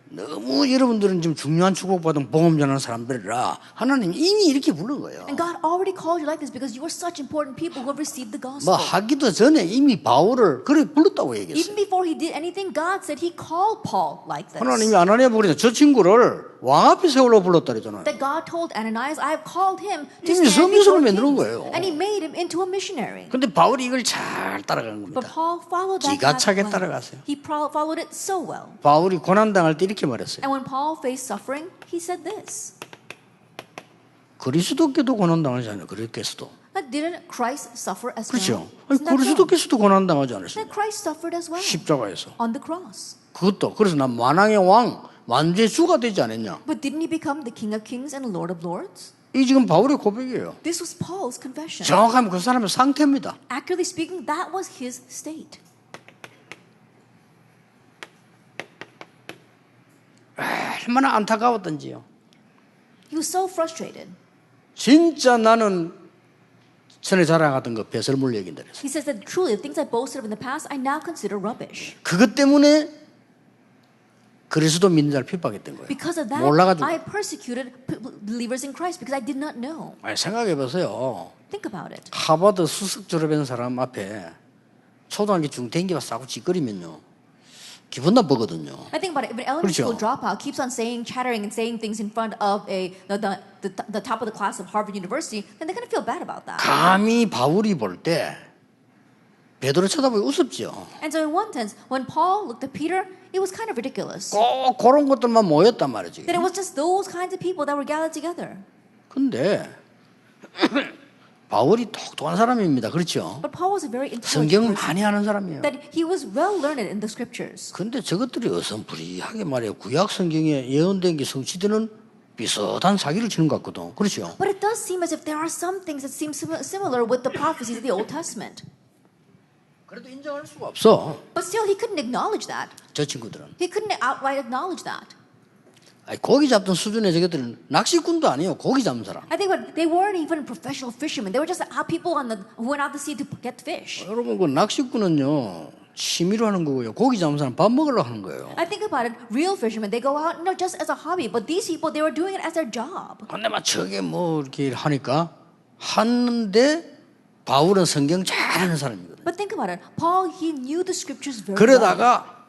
너무 여러분들은 지금 중요한 축복받은 복음 전하는 사람들이라 하나님 이미 이렇게 부른 거예요. And God already called you like this because you are such important people who have received the gospel. 뭐 하기도 전에 이미 바울을 그렇게 불렀다고 얘기했어요. Even before he did anything, God said he called Paul like this. 하나님이 아나니아 보니까 저 친구를 왕 앞에 세우려고 불렀다 그랬잖아요. That God told Ananias, I have called him to 이미 stand 성교사를 before 만드는 kings. 거예요. And he made him into a missionary. 근데 바울이 이걸 잘 따라간 But 겁니다. Paul followed that 기가 path 차게 well. 따라갔어요. He followed it so well. 바울이 고난당할 때 이렇게 말했어요. And when Paul faced suffering, he said this. 그리스도께도 고난당하지 않아요. 그리스도께서도. That didn't Christ suffer as 그렇죠. well? 아니, Isn't that so? 그리스도께서도 고난당하지 않으셨어요. That Christ suffered as well 십자가에서. on the cross. 그것도 그래서 난 만왕의 왕, 만주의 주가 되지 않았냐. But didn't he become the King of Kings and Lord of Lords? 이 지금 바울의 고백이에요. This was Paul's confession. 정확하면 그 사람의 상태입니다. Accurately speaking, that was his state. 얼마나 안타까웠던지요. He was so frustrated. 진짜 나는 전에 자랑하던 거 배설물 얘기인데. He says that truly the things I boasted of in the past, I now consider rubbish. 그것 때문에 그리스도 믿는 자를 핍박했던 거예요. Because of that, 몰라가지고. I persecuted believers in Christ because I did not know. 아니, 생각해 보세요. Think about it. 하버드 수석 졸업한 사람 앞에 초등학교 중퇴인기가 싸고 짓거리면요. 기분 나쁘거든요. I think about it. If an elementary 그렇죠. school dropout keeps on chattering and saying things in front of the top of the class of Harvard University, then they're going to feel bad about that. 감히 바울이 볼 때 베드로 쳐다보기 우습죠. And so in one sense, when Paul looked at Peter, it was kind of ridiculous. 꼭 그런 것들만 모였단 말이지. That it was just those kinds of people that were gathered together. 근데 바울이 똑똑한 사람입니다. 그렇죠? But Paul was a very intelligent 성경을 person. 많이 아는 사람이에요. That he was well learned in the scriptures. 근데 저것들이 어선부리하게 말이에요. 구약 성경에 예언된 게 성취되는 비슷한 사기를 치는 것 같거든. 그렇죠? But it does seem as if there are some things that seem similar with the prophecies of the Old Testament. 그래도 인정할 수가 없어. But still, he couldn't acknowledge that. 저 친구들은. He couldn't outright acknowledge that. 아니, 고기 잡던 수준의 저것들은 낚시꾼도 아니에요. 고기 잡는 사람. I think what, they weren't even professional fishermen. They were just people who went out to sea to get fish. 여러분 그 낚시꾼은요 취미로 하는 거고요. 고기 잡는 사람 밥 먹으려고 하는 거예요. I think about it. Real fishermen, they go out just as a hobby. But these people, they were doing it as their job. 근데 막 저게 뭐 이렇게 하니까 하는데 바울은 성경 잘하는 사람이거든요. But think about it. Paul, he knew the scriptures very well. 그러다가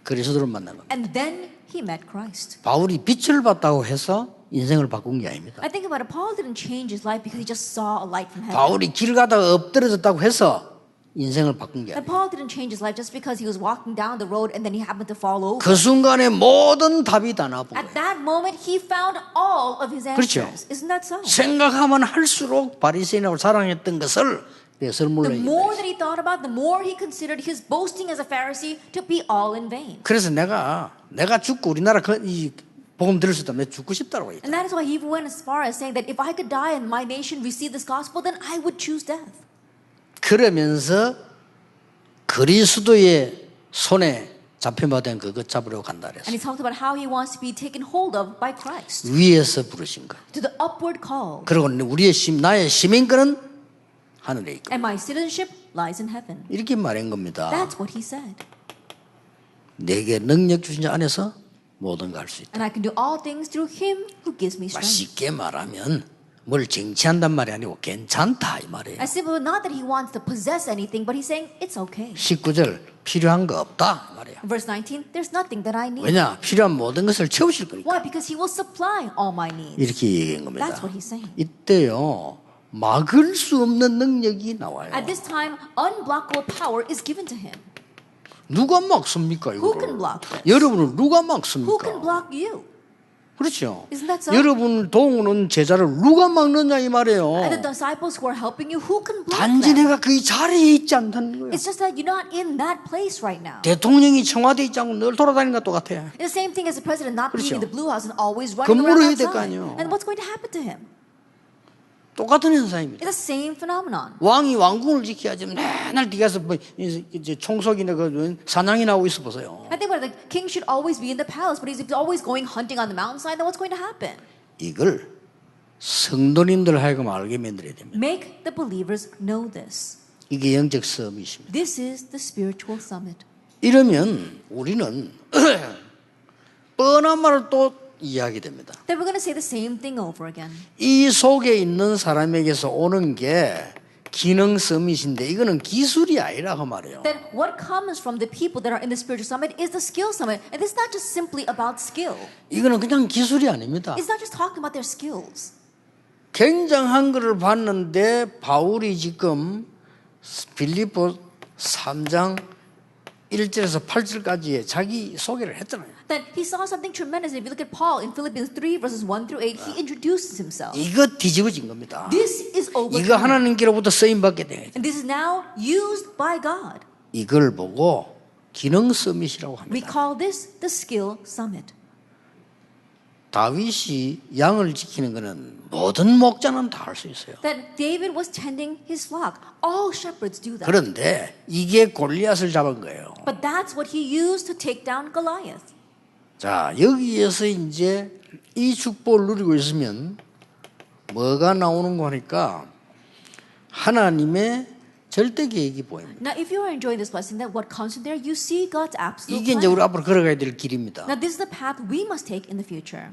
그리스도를 만난 겁니다. And then he met Christ. 바울이 빛을 봤다고 해서 인생을 바꾼 게 아닙니다. I think about it. Paul didn't change his life because he just saw a light from heaven. 바울이 길 가다가 엎드려졌다고 해서 인생을 바꾼 게 And 아닙니다. Paul didn't change his life just because he was walking down the road and then he happened to fall over. 그 순간에 모든 답이 다 나온 At 거예요. that moment, he found all of his 그렇죠. answers. Isn't that so? 생각하면 할수록 바리새인하고 자랑했던 것을 배설물로 The more 얘기해요. that he thought about, the more he considered his boasting as a Pharisee to be all in vain. 그래서 내가 죽고 우리나라 이 복음 들을 수 있다면 내가 죽고 싶다고 얘기해. And that is why he even went as far as saying that if I could die and my nation receive this gospel, then I would choose death. 그러면서 그리스도의 손에 잡혀받은 그것 잡으려고 간다 And 그랬어요. he talked about how he wants to be taken hold of by Christ. 위에서 부르신 거. To the upward call. 그리고 나의 시민권은 하늘에 있고. And my citizenship lies in heaven. 이렇게 말한 겁니다. That's what he said. 내게 능력 주신 자 안에서 모든 걸 할 수 있다. And I can do all things through him who gives me strength. 쉽게 말하면 뭘 쟁취한단 말이 아니고 괜찮다 이 말이에요. As simple, not that he wants to possess anything, but he's saying it's okay. 19절 필요한 거 없다 이 말이에요. Verse 19, there's nothing that I need. 왜냐? 필요한 모든 것을 채우실 거니까. Why? Because he will supply all my needs. 이렇게 얘기한 겁니다. That's what he's saying. 이때요 막을 수 없는 능력이 나와요. At this time, unblockable power is given to him. 누가 막습니까 Who can 이거를? block this? 여러분을 누가 Who can 막습니까? block you? 그렇죠. Isn't that so? 여러분을 도우는 제자를 누가 막느냐 이 말이에요. And the disciples who are helping you, who can block 단지 them? 내가 그 자리에 있지 않다는 거예요. It's just that you're not in that place right now. 대통령이 청와대에 있지 않고 늘 돌아다니는 것 똑같아. It's the same thing as the president not being in 그렇죠. the Blue House and always running 근무를 around 해야 될 거 outside. 아니에요. And what's going to happen to him? 똑같은 현상입니다. It's the same phenomenon. 왕이 왕궁을 지켜야지 맨날 뒤가서 뭐 이제 총석이나 그 사냥이나 하고 있어 보세요. I think what the king should always be in the palace, but he's always going hunting on the mountainside. Then what's going to happen? 이걸 성도님들 하여금 알게 만들어야 됩니다. Make the believers know this. 이게 영적 서밋입니다. This is the spiritual summit. 이러면 우리는 뻔한 말을 또 이야기 됩니다. Then we're going to say the same thing over again. 이 속에 있는 사람에게서 오는 게 기능 서밋인데 이거는 기술이 아니라고 말해요. Then what comes from the people that are in the spiritual summit is the skill summit. And this is not just simply about skill. 이거는 그냥 기술이 아닙니다. It's not just talking about their skills. 굉장한 것을 봤는데 바울이 지금 빌립보 3장 1절에서 8절까지의 자기 소개를 했잖아요. Then he saw something tremendous. If you look at Paul in Philippians 3 verses 1 through 8, he introduces himself. 이거 뒤집어진 겁니다. This is 이거 overcome. 하나님께로부터 쓰임 받게 돼. And this is now used by God. 이걸 보고 기능 서밋이라고 We 합니다. call this the skill summit. 다윗이 양을 지키는 것은 모든 목자는 다 할 수 있어요. That David was tending his flock. All shepherds do that. 그런데 이게 골리앗을 잡은 거예요. But that's what he used to take down Goliath. 자, 여기에서 이제 이 축복을 누리고 있으면 뭐가 나오는 거 하니까 하나님의 절대 계획이 보입니다. Now, if you are enjoying this blessing, then what comes from there, you see God's absolute 이게 이제 우리 plan. 앞으로 걸어가야 될 길입니다. Now, this is the path we must take in the future.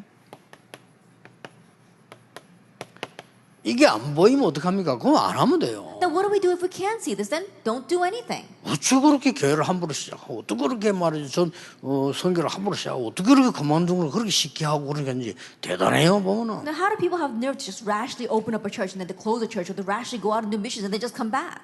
이게 안 보이면 어떡합니까? 그럼 안 하면 돼요. Now, what do we do if we can't see this? Then don't do anything. 어떻게 그렇게 교회를 함부로 시작하고 어떻게 그렇게 말이죠. 전 선교를 함부로 시작하고 어떻게 그렇게 그만둔 걸 그렇게 쉽게 하고 그러는지 대단해요 보면은. Now, how do people have nerve to just rashly open up a church and then to close a church or to rashly go out and do missions and then just come back?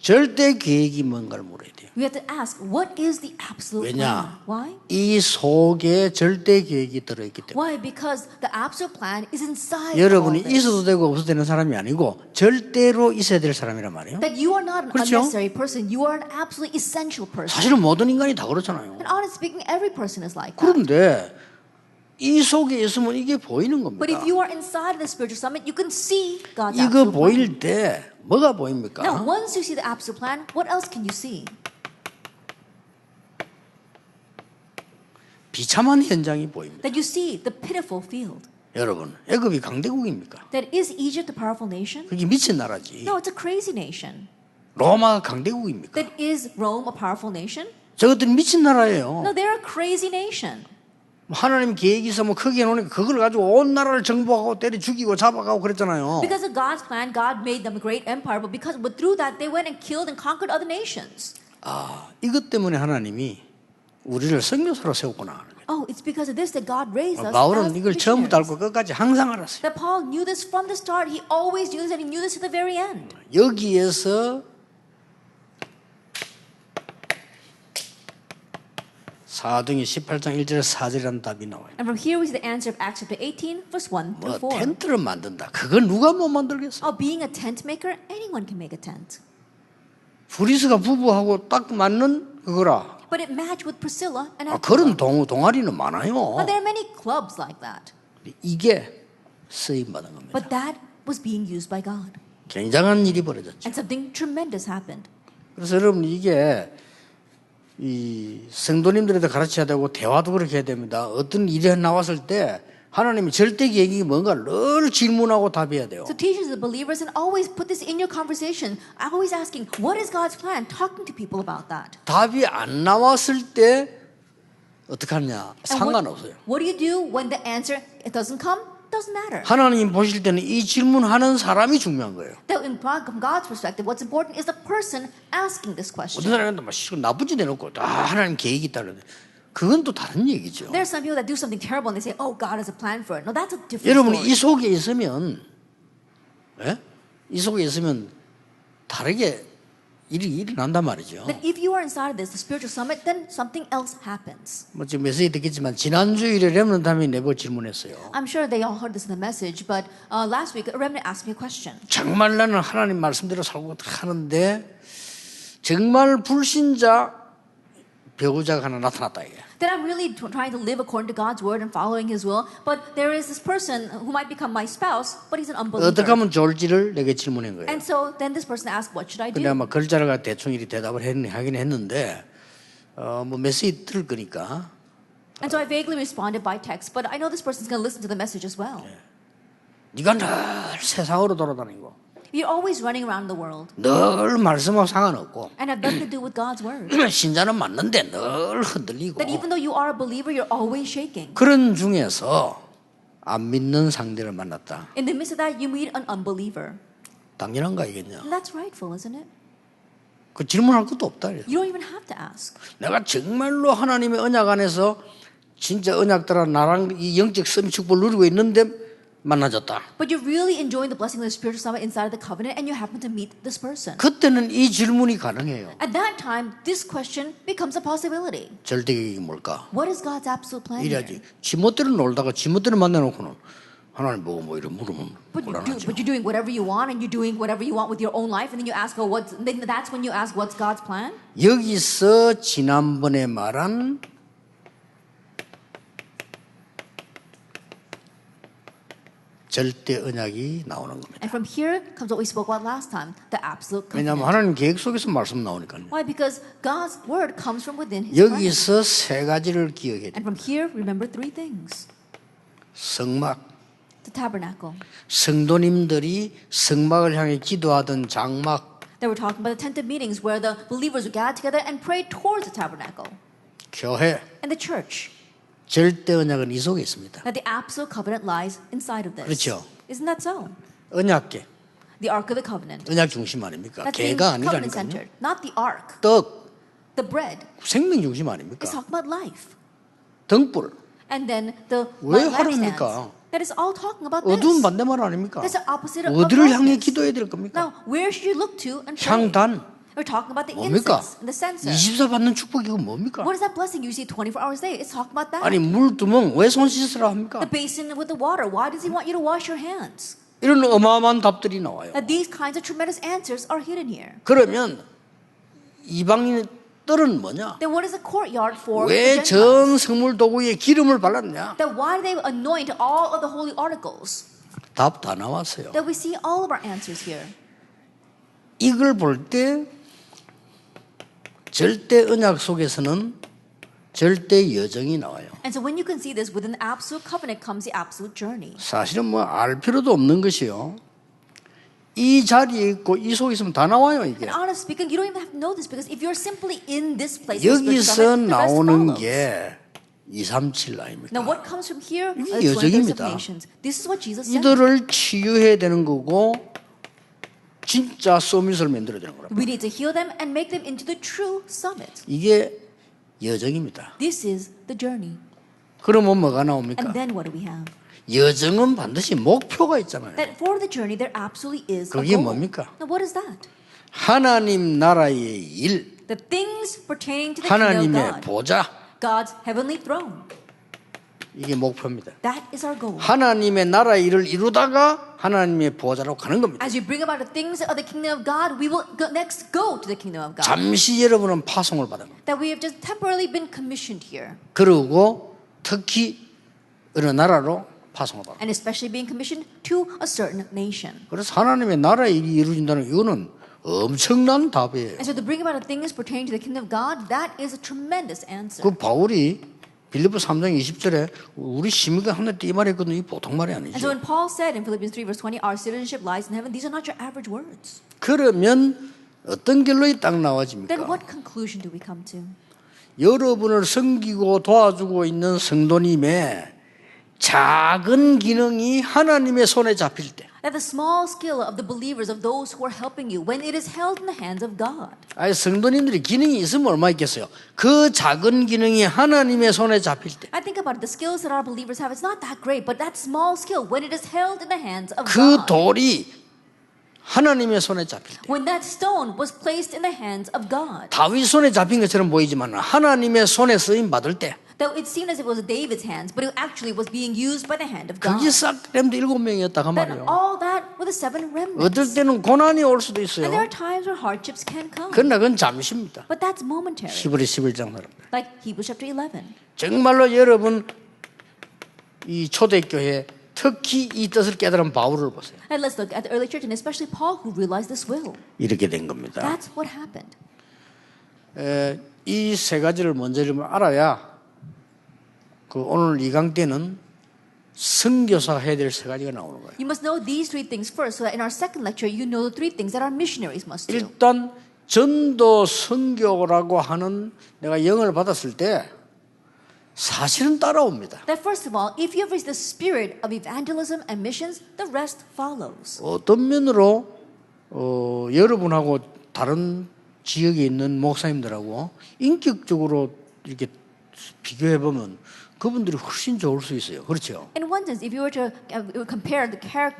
절대 계획이 뭔가를 물어야 돼요. We have to ask, what is the absolute plan? 왜냐? Why? 이 속에 절대 계획이 들어있기 때문에. Why? Because the absolute plan is inside 여러분이 all this. 있어도 되고 없어도 되는 사람이 아니고 절대로 있어야 될 사람이란 말이에요. That you are not an 그렇죠? unnecessary person. You are an absolutely essential person. 사실은 모든 인간이 다 그렇잖아요. And honestly speaking, every person is like that. 그런데 이 속에 있으면 이게 보이는 But 겁니다. if you are inside of the spiritual summit, you can see God's 이거 absolute plan. 보일 때 뭐가 보입니까? Now, once you see the absolute plan, what else can you see? 비참한 현장이 보입니다. That you see the pitiful field. 여러분, 애굽이 강대국입니까? That is Egypt a powerful nation? 그게 미친 나라지. No, it's a crazy nation. 로마가 강대국입니까? That is Rome a powerful nation? 저것들이 미친 나라예요. No, they're a crazy nation. 하나님 계획이 있으면 크게 해놓으니까 그걸 가지고 온 나라를 정복하고 때려 죽이고 잡아가고 그랬잖아요. Because of God's plan, God made them a great empire, but through that, they went and killed and conquered other nations. 이것 때문에 하나님이 우리를 선교사로 세웠구나 하는 거예요. Oh, it's because of this that God raised us 바울은 as 이걸 처음부터 missionaries. 알고 끝까지 항상 알았어요. That Paul knew this from the start. He always knew this, and he knew this to the very end. 여기에서 사도행전 18장 1절에 4절이라는 답이 나와요. And from here we see the answer of Acts chapter 18, verse 1 뭐 through 4. 텐트를 만든다. 그걸 누가 못 만들겠어? Oh, being a tent maker, anyone can make a tent. 브리스가 부부하고 딱 맞는 그거라. But it matched with Priscilla and 그런 Aquila. 동아리는 많아요. Now, there are many clubs like that. 이게 쓰임 받은 겁니다. But that was being used by God. 굉장한 일이 벌어졌죠. And something tremendous happened. 그래서 여러분 이게 이 성도님들에도 가르쳐야 되고 대화도 그렇게 해야 됩니다. 어떤 일이 나왔을 때 하나님이 절대 계획이 뭔가 늘 질문하고 답해야 돼요. So teach the believers and always put this in your conversation. Always asking, what is God's plan? Talking to people about that. 답이 안 나왔을 때 어떻게 하냐? 상관없어요. What do you do when the answer it doesn't come? Doesn't matter. 하나님 보실 때는 이 질문하는 사람이 중요한 거예요. That from God's perspective, what's important is the person asking this question. 어떤 사람은 막 나쁜 짓 해놓고 하나님 계획이 있다 그러는데 그건 또 다른 얘기죠. There are some people that do something terrible and they say, "Oh, God has a plan for it." No, that's a different 여러분이 story. 이 속에 있으면, 예? 이 속에 있으면 다르게 일이 일어난단 말이죠. That if you are inside of this, the spiritual summit, then something else happens. 뭐 지금 메시지 듣겠지만 지난 주일에 렘넌트함이 내보 질문했어요. I'm sure they all heard this in the message, but last week a remnant asked me a question. 정말 나는 하나님 말씀대로 살고 하는데 정말 불신자 배우자가 하나 나타났다 이게. That I'm really trying to live according to God's word and following His will, but there is this person who might become my spouse, but he's an unbeliever. 어떻게 하면 좋을지를 내게 질문한 거예요. And so then this person asked, "What should I do?" 근데 아마 글자를 가지고 대충 이리 대답을 하긴 했는데 뭐 메시지 들을 거니까 And so I vaguely responded by text, but I know this person's going to listen to the message as well. 네가 늘 세상으로 돌아다니고 You're always running around the world 늘 말씀하고 상관없고 and have nothing to do with God's word. 신자는 맞는데 늘 흔들리고 That even though you are a believer, you're always shaking. 그런 중에서 안 믿는 상대를 만났다. In the midst of that, you meet an unbeliever. 당연한 거 아니겠냐? And that's rightful, isn't it? 그 질문할 것도 없다. You don't even have to ask. 내가 정말로 하나님의 언약 안에서 진짜 언약들아 나랑 이 영적 썸축복을 누리고 있는데 만나졌다. But you're really enjoying the blessing of the spiritual summit inside of the covenant, and you happen to meet this person. 그때는 이 질문이 가능해요. At that time, this question becomes a possibility. 절대계획이 뭘까? What is God's absolute plan here? 이래야지. 지멋대로 놀다가 지멋대로 만나놓고는 하나님 보고 뭐 이런 물으면 곤란하죠. But you're doing whatever you want, and you're doing whatever you want with your own life, and then you ask, "Oh, what's?" Then that's when you ask, "What's God's plan?" 여기서 지난번에 말한 절대 언약이 나오는 겁니다. And from here comes what we spoke about last time, the absolute 왜냐하면 covenant. 하나님 계획 속에서 말씀 나오니까요. Why? Because God's word comes from within His plan. 여기서 세 가지를 기억해야 돼요. And from here, remember three things: 성막, the tabernacle. 성도님들이 성막을 향해 기도하던 장막, That we're talking about the tent of meetings, where the believers would gather together and pray towards the tabernacle, 교회, and the church. 절대 언약은 이 속에 있습니다. That the absolute covenant lies inside of this. 그렇죠. Isn't that so? 언약계, The ark of the covenant. 언약 중심 아닙니까? That's being 개가 covenant 아니라니까요. centered, not the ark. 떡, The bread 생명 중심 아닙니까? is talking about life, 등불, and then the 왜 lampstands. 하루입니까? That is all talking about this. 어두운 반대말 아닙니까? That's the opposite of 어디를 향해 darkness. 기도해야 될 겁니까? Now, where should you look to and pray? 향단, We're talking about the 뭡니까? incense and the censer. 24 받는 축복이 그건 뭡니까? What is that blessing you see 24 hours a day? It's talking about that. 아니 물두멍 왜 손 씻으라 합니까? The basin with the water. Why does He want you to wash your hands? 이런 어마어마한 답들이 나와요. That these kinds of tremendous answers are hidden here. 그러면 이방인의 뜰은 뭐냐? Then what is the courtyard for 왜 the Gentiles? 전 성물 도구에 기름을 발랐냐? Then why do they anoint all of the holy articles? 답 다 나왔어요. That we see all of our answers here. 이걸 볼 때 절대 언약 속에서는 절대 여정이 나와요. And so when you can see this, within the absolute covenant comes the absolute journey. 사실은 뭐 알 필요도 없는 것이요. 이 자리에 있고 이 속에 있으면 다 나와요 이게. And honestly speaking, you don't even have to know this because if you're simply in this place, the 여기서 spiritual summit, the rest 나오는 follows. 게 237 아닙니까? Now what comes from here 이게 is wonders of 여정입니다. nations. This is what Jesus said. 이들을 치유해야 되는 거고 진짜 서밋을 만들어야 되는 거라. We need to heal them and make them into the true summit. 이게 여정입니다. This is the journey. 그러면 뭐가 나옵니까? And then what do we have? 여정은 반드시 목표가 있잖아요. That for the journey there absolutely is a 그게 goal. 뭡니까? Now what is that? 하나님 나라의 일, The things pertaining to the kingdom of 하나님의 God. 보좌, God's heavenly throne. 이게 목표입니다. That is our goal. 하나님의 나라의 일을 이루다가 하나님의 보좌로 가는 겁니다. As we bring about the things of the kingdom of God, we will next go to the kingdom of God. 잠시 여러분은 파송을 받은 겁니다. That we have just temporarily been commissioned here. 그리고 특히 어느 나라로 파송을 받은 겁니다. And especially being commissioned to a certain nation. 그래서 하나님의 나라의 일이 이루어진다는 이유는 엄청난 답이에요. And so to bring about the things pertaining to the kingdom of God, that is a tremendous answer. 그 바울이 빌립보 3장 20절에 우리 시민과 하늘 이 말했거든요. 이 보통 말이 And so 아니죠. when Paul said in Philippians 3 verse 20, our citizenship lies in heaven, these are not your average words. 그러면 어떤 결론이 딱 Then 나와집니까? what conclusion do we come to? 여러분을 섬기고 도와주고 있는 성도님의 작은 기능이 하나님의 손에 잡힐 때, That the small skill of the believers, of those who are helping you, when it is held in the hands of God. 아니 성도님들이 기능이 있으면 얼마 있겠어요? 그 작은 기능이 하나님의 손에 잡힐 때, I think about it, the skills that our believers have, it's not that great, but that small skill, when it is held in the hands of 그 God. 돌이 하나님의 손에 잡힐 때, When that stone was placed in the hands of God. 다윗 손에 잡힌 것처럼 보이지만 하나님의 손에 쓰임 받을 때, Though it seemed as if it was David's hands, but it actually was being used by the hand of God. 그게 싹 렘도 7명이었다 그 Then 말이에요. all that were the seven remnants. 어떨 때는 고난이 올 수도 And there 있어요. are times where hardships can come. 그러나 그건 잠시입니다. But that's momentary. 히브리 11장 사람들. Like Hebrews chapter 11. 정말로 여러분 이 초대교회 특히 이 뜻을 깨달은 바울을 보세요. And let's look at the early church, and especially Paul, who realized this will. 이렇게 된 겁니다. That's what happened. 이 세 가지를 먼저 좀 알아야 그 오늘 이 강때는 선교사가 해야 될 세 가지가 나오는 거예요. You must know these three things first, so that in our second lecture, you know the three things that our missionaries must do. 일단 전도 선교라고 하는 내가 영을 받았을 때 사실은 따라옵니다. That first of all, if you have reached the spirit of evangelism and missions, the rest follows. 어떤 면으로 여러분하고 다른 지역에 있는 목사님들하고 인격적으로 이렇게 비교해 보면 그분들이 훨씬 좋을 수 있어요. 그렇죠? In one sense, if you were to compare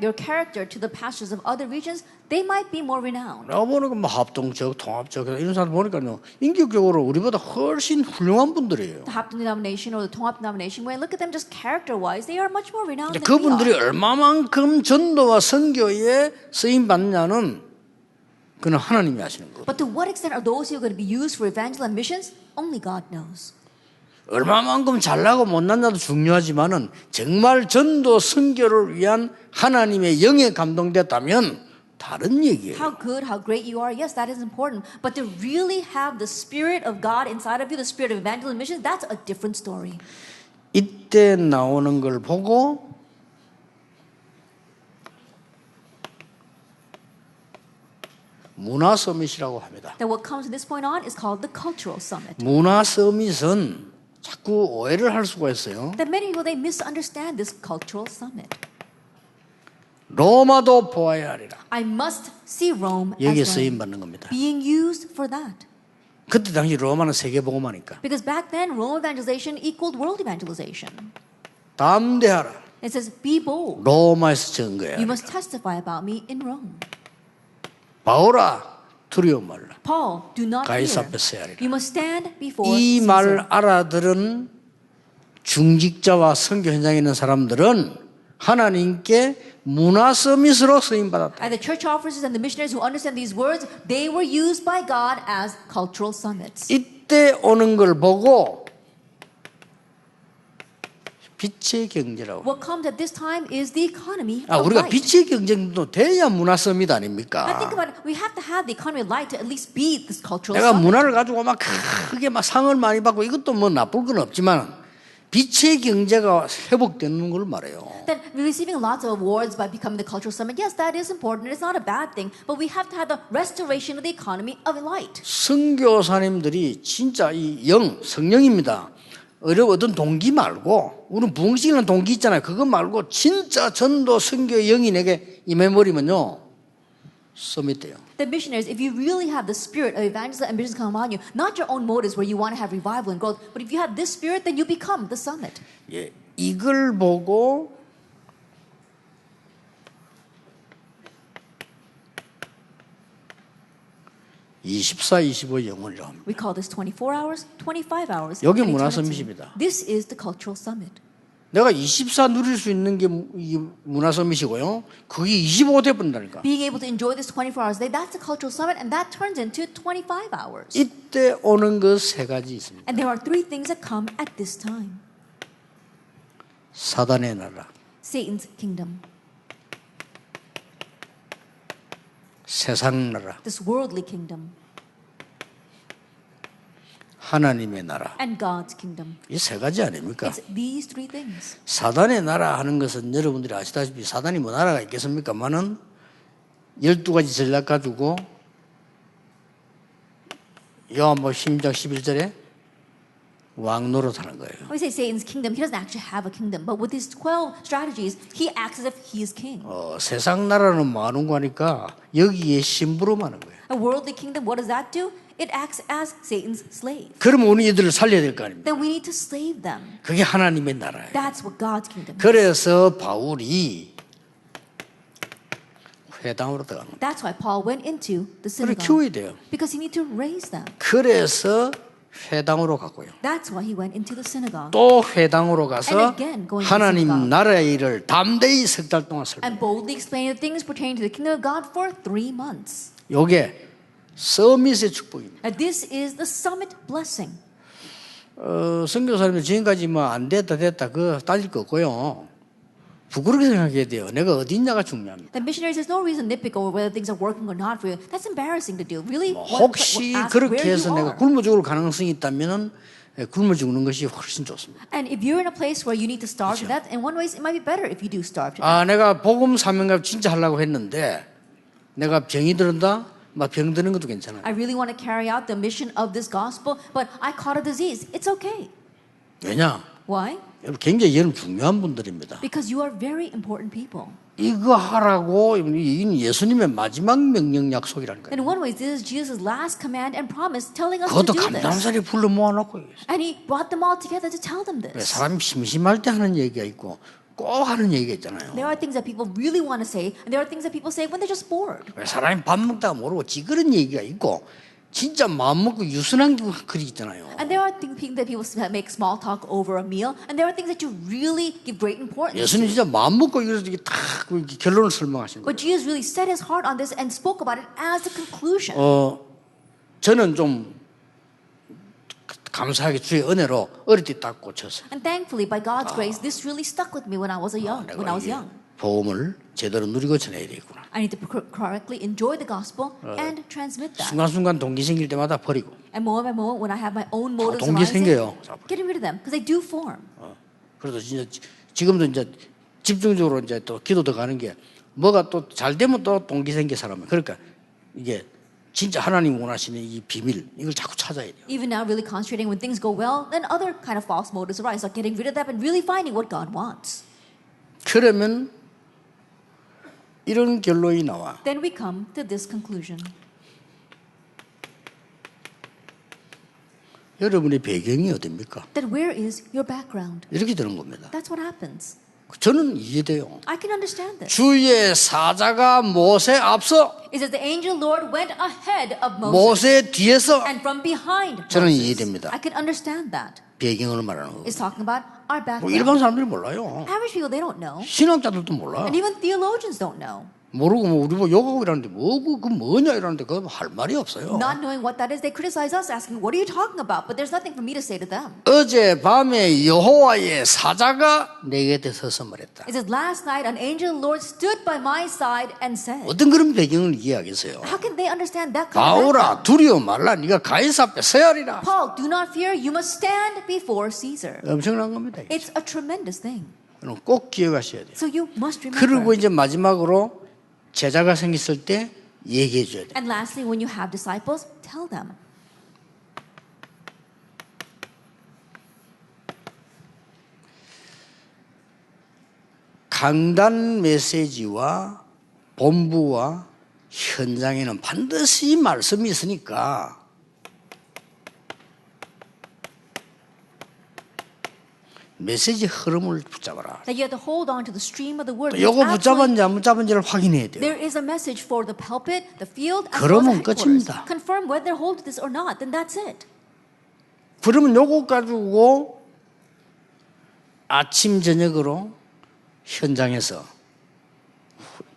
your character to the pastors of other regions, they might be more renowned. 내가 보니까 뭐 합동적, 통합적 이런 사람 보니까요 인격적으로 우리보다 훨씬 훌륭한 분들이에요. The Hapton denomination or the Tongap denomination, when I look at them just character-wise, they are much more renowned 근데 than we 그분들이 are. 얼마만큼 전도와 선교에 쓰임 받느냐는 그는 하나님이 아시는 거예요. But to what extent are those who are going to be used for evangelism and missions? Only God knows. 얼마만큼 잘나고 못났나도 중요하지만은 정말 전도 선교를 위한 하나님의 영에 감동됐다면 다른 얘기예요. How good, how great you are, yes, that is important. But to really have the Spirit of God inside of you, the Spirit of evangelism and missions, that's a different story. 이때 나오는 걸 보고 문화 서밋이라고 합니다. Then what comes from this point on is called the cultural summit. 문화 서밋은 자꾸 오해를 할 수가 있어요. That many people, they misunderstand this cultural summit. 로마도 보아야 하리라. I must see Rome 여기에 as 쓰임 Rome, 받는 겁니다. being used for that. 그때 당시 로마는 세계복음하니까 Because back then, Rome evangelization equaled world evangelization. 담대하라. It says, be bold. 로마에서 증거해야 You 하리라. must testify about me in Rome. 바울아 두려워 말라. Paul, do not 가이사 fear. 앞에 서야 하리라. You must stand before 이 말 Caesar. 알아들은 중직자와 선교 현장에 있는 사람들은 하나님께 문화 서밋으로 쓰임 받았다. And the church officers and the missionaries who understand these words, they were used by God as cultural summits. 이때 오는 걸 보고 빛의 경제라고. What comes at this time is the economy 아, of 우리가 light. 빛의 경쟁도 돼야 문화 서밋 I 아닙니까? think about it, we have to have the economy of light to at least be this cultural 내가 summit. 문화를 가지고 막 크게 막 상을 많이 받고 이것도 뭐 나쁠 건 없지만 빛의 경제가 회복되는 걸 말해요. Then receiving lots of awards by becoming the cultural summit, yes, that is important. It's not a bad thing. But we have to have the restoration of the economy of light. 선교사님들이 진짜 이 성령입니다. 어떤 동기 말고 우리는 부흥시키는 동기 있잖아요. 그거 말고 진짜 전도 선교 영이 내게 임해버리면요 서밋돼요. The missionaries, if you really have the spirit of evangelism and missions come upon you, not your own motives where you want to have revival and growth, but if you have this spirit, then you become the summit. 예, 이걸 보고 (24, 25) 영혼이라고 합니다. We call this 24 hours, 25 hours. 여기 and 문화 eternity. 서밋입니다. This is the cultural summit. 내가 24 누릴 수 있는 게 이 문화 서밋이고요. 그게 25 돼버린다니까. Being able to enjoy this 24 hours a day, that's the cultural summit, and that turns into 25 hours. 이때 오는 것 세 가지 있습니다. And there are three things that come at this time. 사단의 나라, Satan's kingdom, 세상 나라, this worldly kingdom, 하나님의 나라. and God's kingdom. 이 세 가지 아닙니까? It's these three things. 사단의 나라 하는 것은 여러분들이 아시다시피 사단이 뭐 나라가 있겠습니까만은 12가지 전략 가지고 요한복음 16장 11절에 왕 노릇하는 거예요. When we say Satan's kingdom, he doesn't actually have a kingdom, but with his 12 strategies, he acts as if he is king. 세상 나라는 뭐 하는 거니까 여기에 심부름하는 거예요. A worldly kingdom, what does that do? It acts as Satan's slave. 그러면 우리 이들을 살려야 될 거 아닙니까? Then we need to slave them. 그게 하나님의 나라예요. That's what God's kingdom is. 그래서 바울이 회당으로 들어가는 거예요. That's why Paul went into the 그걸 synagogue. 키워야 돼요. Because he needed to raise them. 그래서 회당으로 갔고요. That's why he went into the synagogue. 또 회당으로 가서 And again, going to 하나님 synagogue. 나라의 일을 담대히 석 달 동안 설명. And boldly explain the things pertaining to the kingdom of God for 3 months. 요게 서밋의 축복입니다. Now, this is the summit blessing. 선교사님이 지금까지 뭐 안 됐다 그거 따질 거 없고요. 부끄럽게 생각해야 돼요. 내가 어딨냐가 중요합니다. The missionary says no reason to nitpick over whether things are working or not for you. That's embarrassing to do. Really, 혹시 ask 그렇게 where 해서 you 내가 are. 굶어 죽을 가능성이 있다면은 굶어 죽는 것이 훨씬 좋습니다. And if you're in a place where you need to starve to death, in one way it might be better if you do starve to death. 내가 복음 사명감 진짜 하려고 했는데 내가 병이 들었다? 막 병 드는 것도 괜찮아요. I really want to carry out the mission of this gospel, but I caught a disease. It's okay. 왜냐? Why? 여러분 굉장히 여러분 중요한 분들입니다. Because you are very important people. 이거 하라고 이건 예수님의 마지막 명령 약속이라는 거예요. In one way, this is Jesus' last command and promise telling us to 그것도 do this. 감담사리 불러 모아놓고 And he brought them all together to tell them 왜 this. 사람이 심심할 때 하는 얘기가 있고 꼭 하는 얘기가 있잖아요. There are things that people really want to say, and there are things that people say when they're just bored. 왜 사람이 밥 먹다가 모르고 찌그런 얘기가 있고 진짜 마음 먹고 유순한 글이 있잖아요. And there are things that people make small talk over a meal, and there are things that you really give great importance 예수님 to. 진짜 마음 먹고 이렇게 딱 결론을 설명하신 거예요. But Jesus really set his heart on this and spoke about it as the conclusion. 저는 좀 감사하게 주의 은혜로 어릴 때 딱 꽂혔어요. And thankfully, by God's grace, this really stuck with me when I was young. When I was young, 복음을 제대로 누리고 전해야 되겠구나. I need to correctly enjoy the gospel and transmit that. 순간순간 동기 생길 때마다 버리고. And moment by moment, when I have my own motives 동기 arising, 생겨요. getting rid of them because they do form. 그래도 진짜 지금도 이제 집중적으로 이제 또 기도도 가는 게 뭐가 또 잘 되면 또 동기 생겨 사람은. 그러니까 이게 진짜 하나님 원하시는 이 비밀 이걸 자꾸 찾아야 돼요. Even now, really concentrating when things go well, then other kind of false motives arise, like getting rid of them and really finding what God wants. 그러면 이런 결론이 나와. Then we come to this conclusion. 여러분의 배경이 어딥니까? That where is your background? 이렇게 되는 겁니다. That's what happens. 저는 이해돼요. I can understand this. 주의 사자가 모세 앞서 It says the angel Lord went ahead of Moses 모세 뒤에서 and from behind 저는 Moses. 이해됩니다. I can understand that. 배경을 말하는 거고. It's talking about our 뭐 background. 일반 사람들이 몰라요. Average people, they don't know. 신학자들도 몰라. And even theologians don't know. 모르고 뭐 우리 뭐 욕하고 이러는데 그 뭐냐 이러는데 그거 할 말이 없어요. Not knowing what that is, they criticize us, asking, what are you talking about? But there's nothing for me to say to them. 어제 밤에 여호와의 사자가 내 곁에 서서 말했다. It says, last night an angel Lord stood by my side and said. 어떤 그런 배경을 이해하겠어요? How can they understand that kind of background? 바울아 두려워 말라. 네가 가이사 앞에 서야 하리라. Paul, do not fear, you must stand before Caesar. 엄청난 겁니다. It's a tremendous thing. 그럼 꼭 기억하셔야 돼요. So you must 그리고 remember. 이제 마지막으로 제자가 생겼을 때 얘기해 줘야 돼요. And lastly, when you have disciples, tell them. 강단 메시지와 본부와 현장에는 반드시 말씀이 있으니까 메시지 흐름을 붙잡아라. That you have to hold on to the stream of the word. 요거 Absolutely, 붙잡았는지 안 붙잡은지를 확인해야 돼요. there is a message for the pulpit, the field, as well as 그러면 the headquarters. 끝입니다. Confirm whether they hold this or not, then that's it. 그러면 요거 가지고 아침 저녁으로 현장에서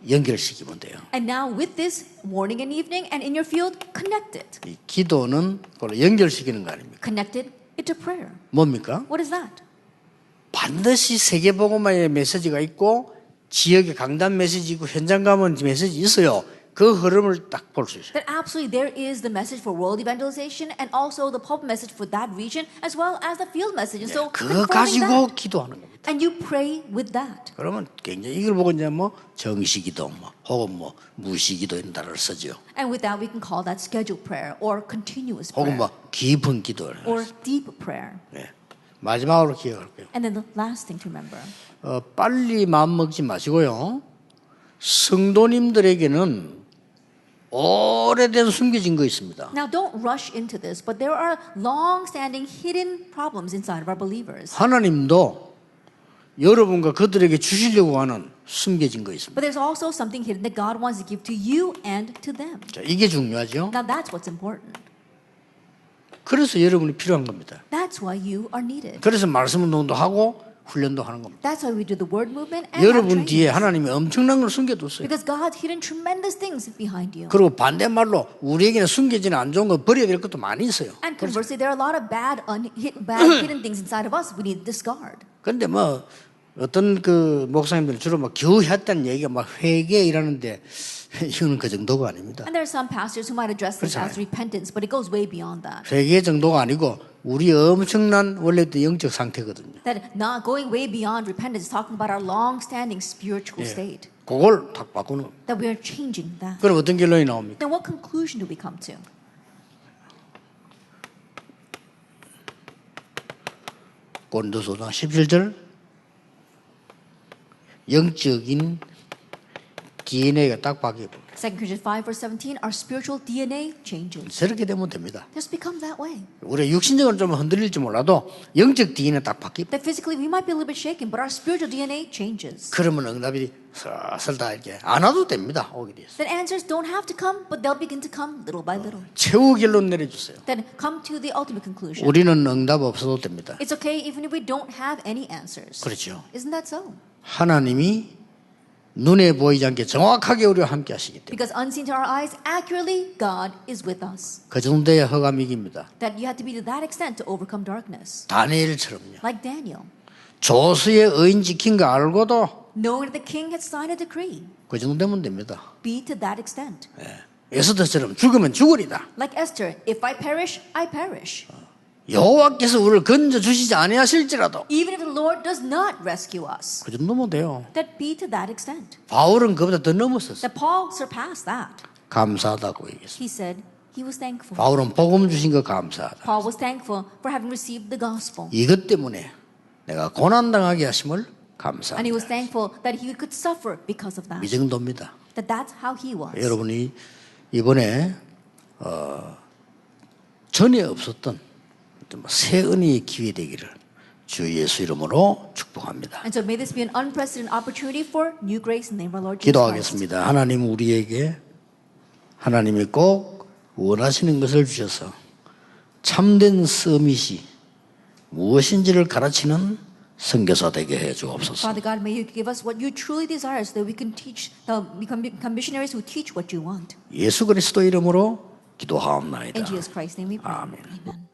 연결시키면 돼요. And now with this, morning and evening, and in your field, connect it. 이 기도는 그걸 연결시키는 거 아닙니까? Connect it into prayer. 뭡니까? What is that? 반드시 세계복음화의 메시지가 있고 지역의 강단 메시지 있고 현장 가면 메시지 있어요. 그 흐름을 딱 볼 수 있어요. That absolutely there is the message for world evangelization and also the pulpit message for that region as well as the field message. And so 그거 confirming 가지고 that. 기도하는 겁니다. And you pray with that. 그러면 굉장히 이걸 보고 이제 뭐 정시기도 뭐 혹은 뭐 무시기도 이런 단어를 쓰죠. And with that we can call that scheduled prayer or continuous 혹은 prayer 뭐 깊은 기도를. or deep prayer. 네. 마지막으로 기억할게요. And then the last thing to remember. 빨리 마음 먹지 마시고요. 성도님들에게는 오래된 숨겨진 거 있습니다. Now don't rush into this, but there are long-standing hidden problems inside of our believers. 하나님도 여러분과 그들에게 주시려고 하는 숨겨진 거 있습니다. But there's also something hidden that God wants to give to you and to them. 자, 이게 중요하죠. Now that's what's important. 그래서 여러분이 필요한 겁니다. That's why you are needed. 그래서 말씀 운동도 하고 훈련도 하는 겁니다. That's why we do the word movement and our 여러분 뒤에 trainings. 하나님이 엄청난 걸 숨겨뒀어요. Because God's hidden tremendous things behind you. 그리고 반대말로 우리에게는 숨겨진 안 좋은 거 버려야 될 것도 많이 있어요. And conversely, there are a lot of bad hidden things inside of us we need to discard. 그런데 뭐 어떤 그 목사님들은 주로 막 겨우 했다는 얘기가 막 회개 이라는데 이거는 그 정도가 아닙니다. And there are some pastors who might address this as 그렇잖아요. repentance, but it goes way beyond that. 회개 정도가 아니고 우리 엄청난 원래도 영적 상태거든요. That not going way beyond repentance is talking about our long-standing spiritual state. 그걸 탁 바꾸는 겁니다. That we are changing that. 그럼 어떤 결론이 나옵니까? Then what conclusion do we come to? 고린도서장 17절 영적인 DNA가 딱 바뀌고 2 Corinthians 5 verse 17, our spiritual DNA changes. 저렇게 되면 됩니다. Just become that way. 우리 육신적으로 좀 흔들릴지 몰라도 영적 DNA 딱 바뀌고 That physically we might be a little bit shaken, but our spiritual DNA changes. 그러면 응답이 슬슬 다 이렇게 안 와도 됩니다. 오게 돼서 Then answers don't have to come, but they'll begin to come little by little. 최후 결론 내려주세요. Then come to the ultimate conclusion. 우리는 응답 없어도 됩니다. It's okay even if we don't have any answers. 그렇죠. Isn't that so? 하나님이 눈에 보이지 않게 정확하게 우리와 함께 하시기 때문에 Because unseen to our eyes, accurately, God is with us. 그 정도의 허감이 이깁니다. That you have to be to that extent to overcome darkness. 다니엘처럼요. Like Daniel, 조수의 의인 지킨 거 알고도 knowing that the king had signed a decree. 그 정도 되면 됩니다. Be to that extent. 에스더처럼 죽으면 죽으리다. Like Esther, if I perish, I perish. 여호와께서 우리를 건져 주시지 아니하실지라도 Even if the Lord does not rescue us. 그 정도면 돼요. That be to that extent. 바울은 그보다 더 넘었었어요. That Paul surpassed that. 감사하다고 얘기했어요. He said he was thankful. 바울은 복음 주신 거 감사하다. Paul was thankful for having received the gospel. 이것 때문에 내가 고난당하게 하심을 And he 감사합니다. was thankful that he could suffer because of that. 이 정도입니다. That that's how he was. 여러분이 이번에 전에 없었던 새 은혜의 기회 되기를 주 예수 이름으로 축복합니다. And so may this be an unprecedented opportunity for new grace in the name of our Lord Jesus Christ. 기도하겠습니다. 하나님 우리에게 하나님이 꼭 원하시는 것을 주셔서 참된 서밋이 무엇인지를 가르치는 선교사 되게 해 주옵소서. Father God, may you give us what you truly desire so that we can teach, become missionaries who teach what you want. 예수 그리스도 이름으로 기도하옵나이다. In Jesus Christ's name we pray. 아멘. Amen.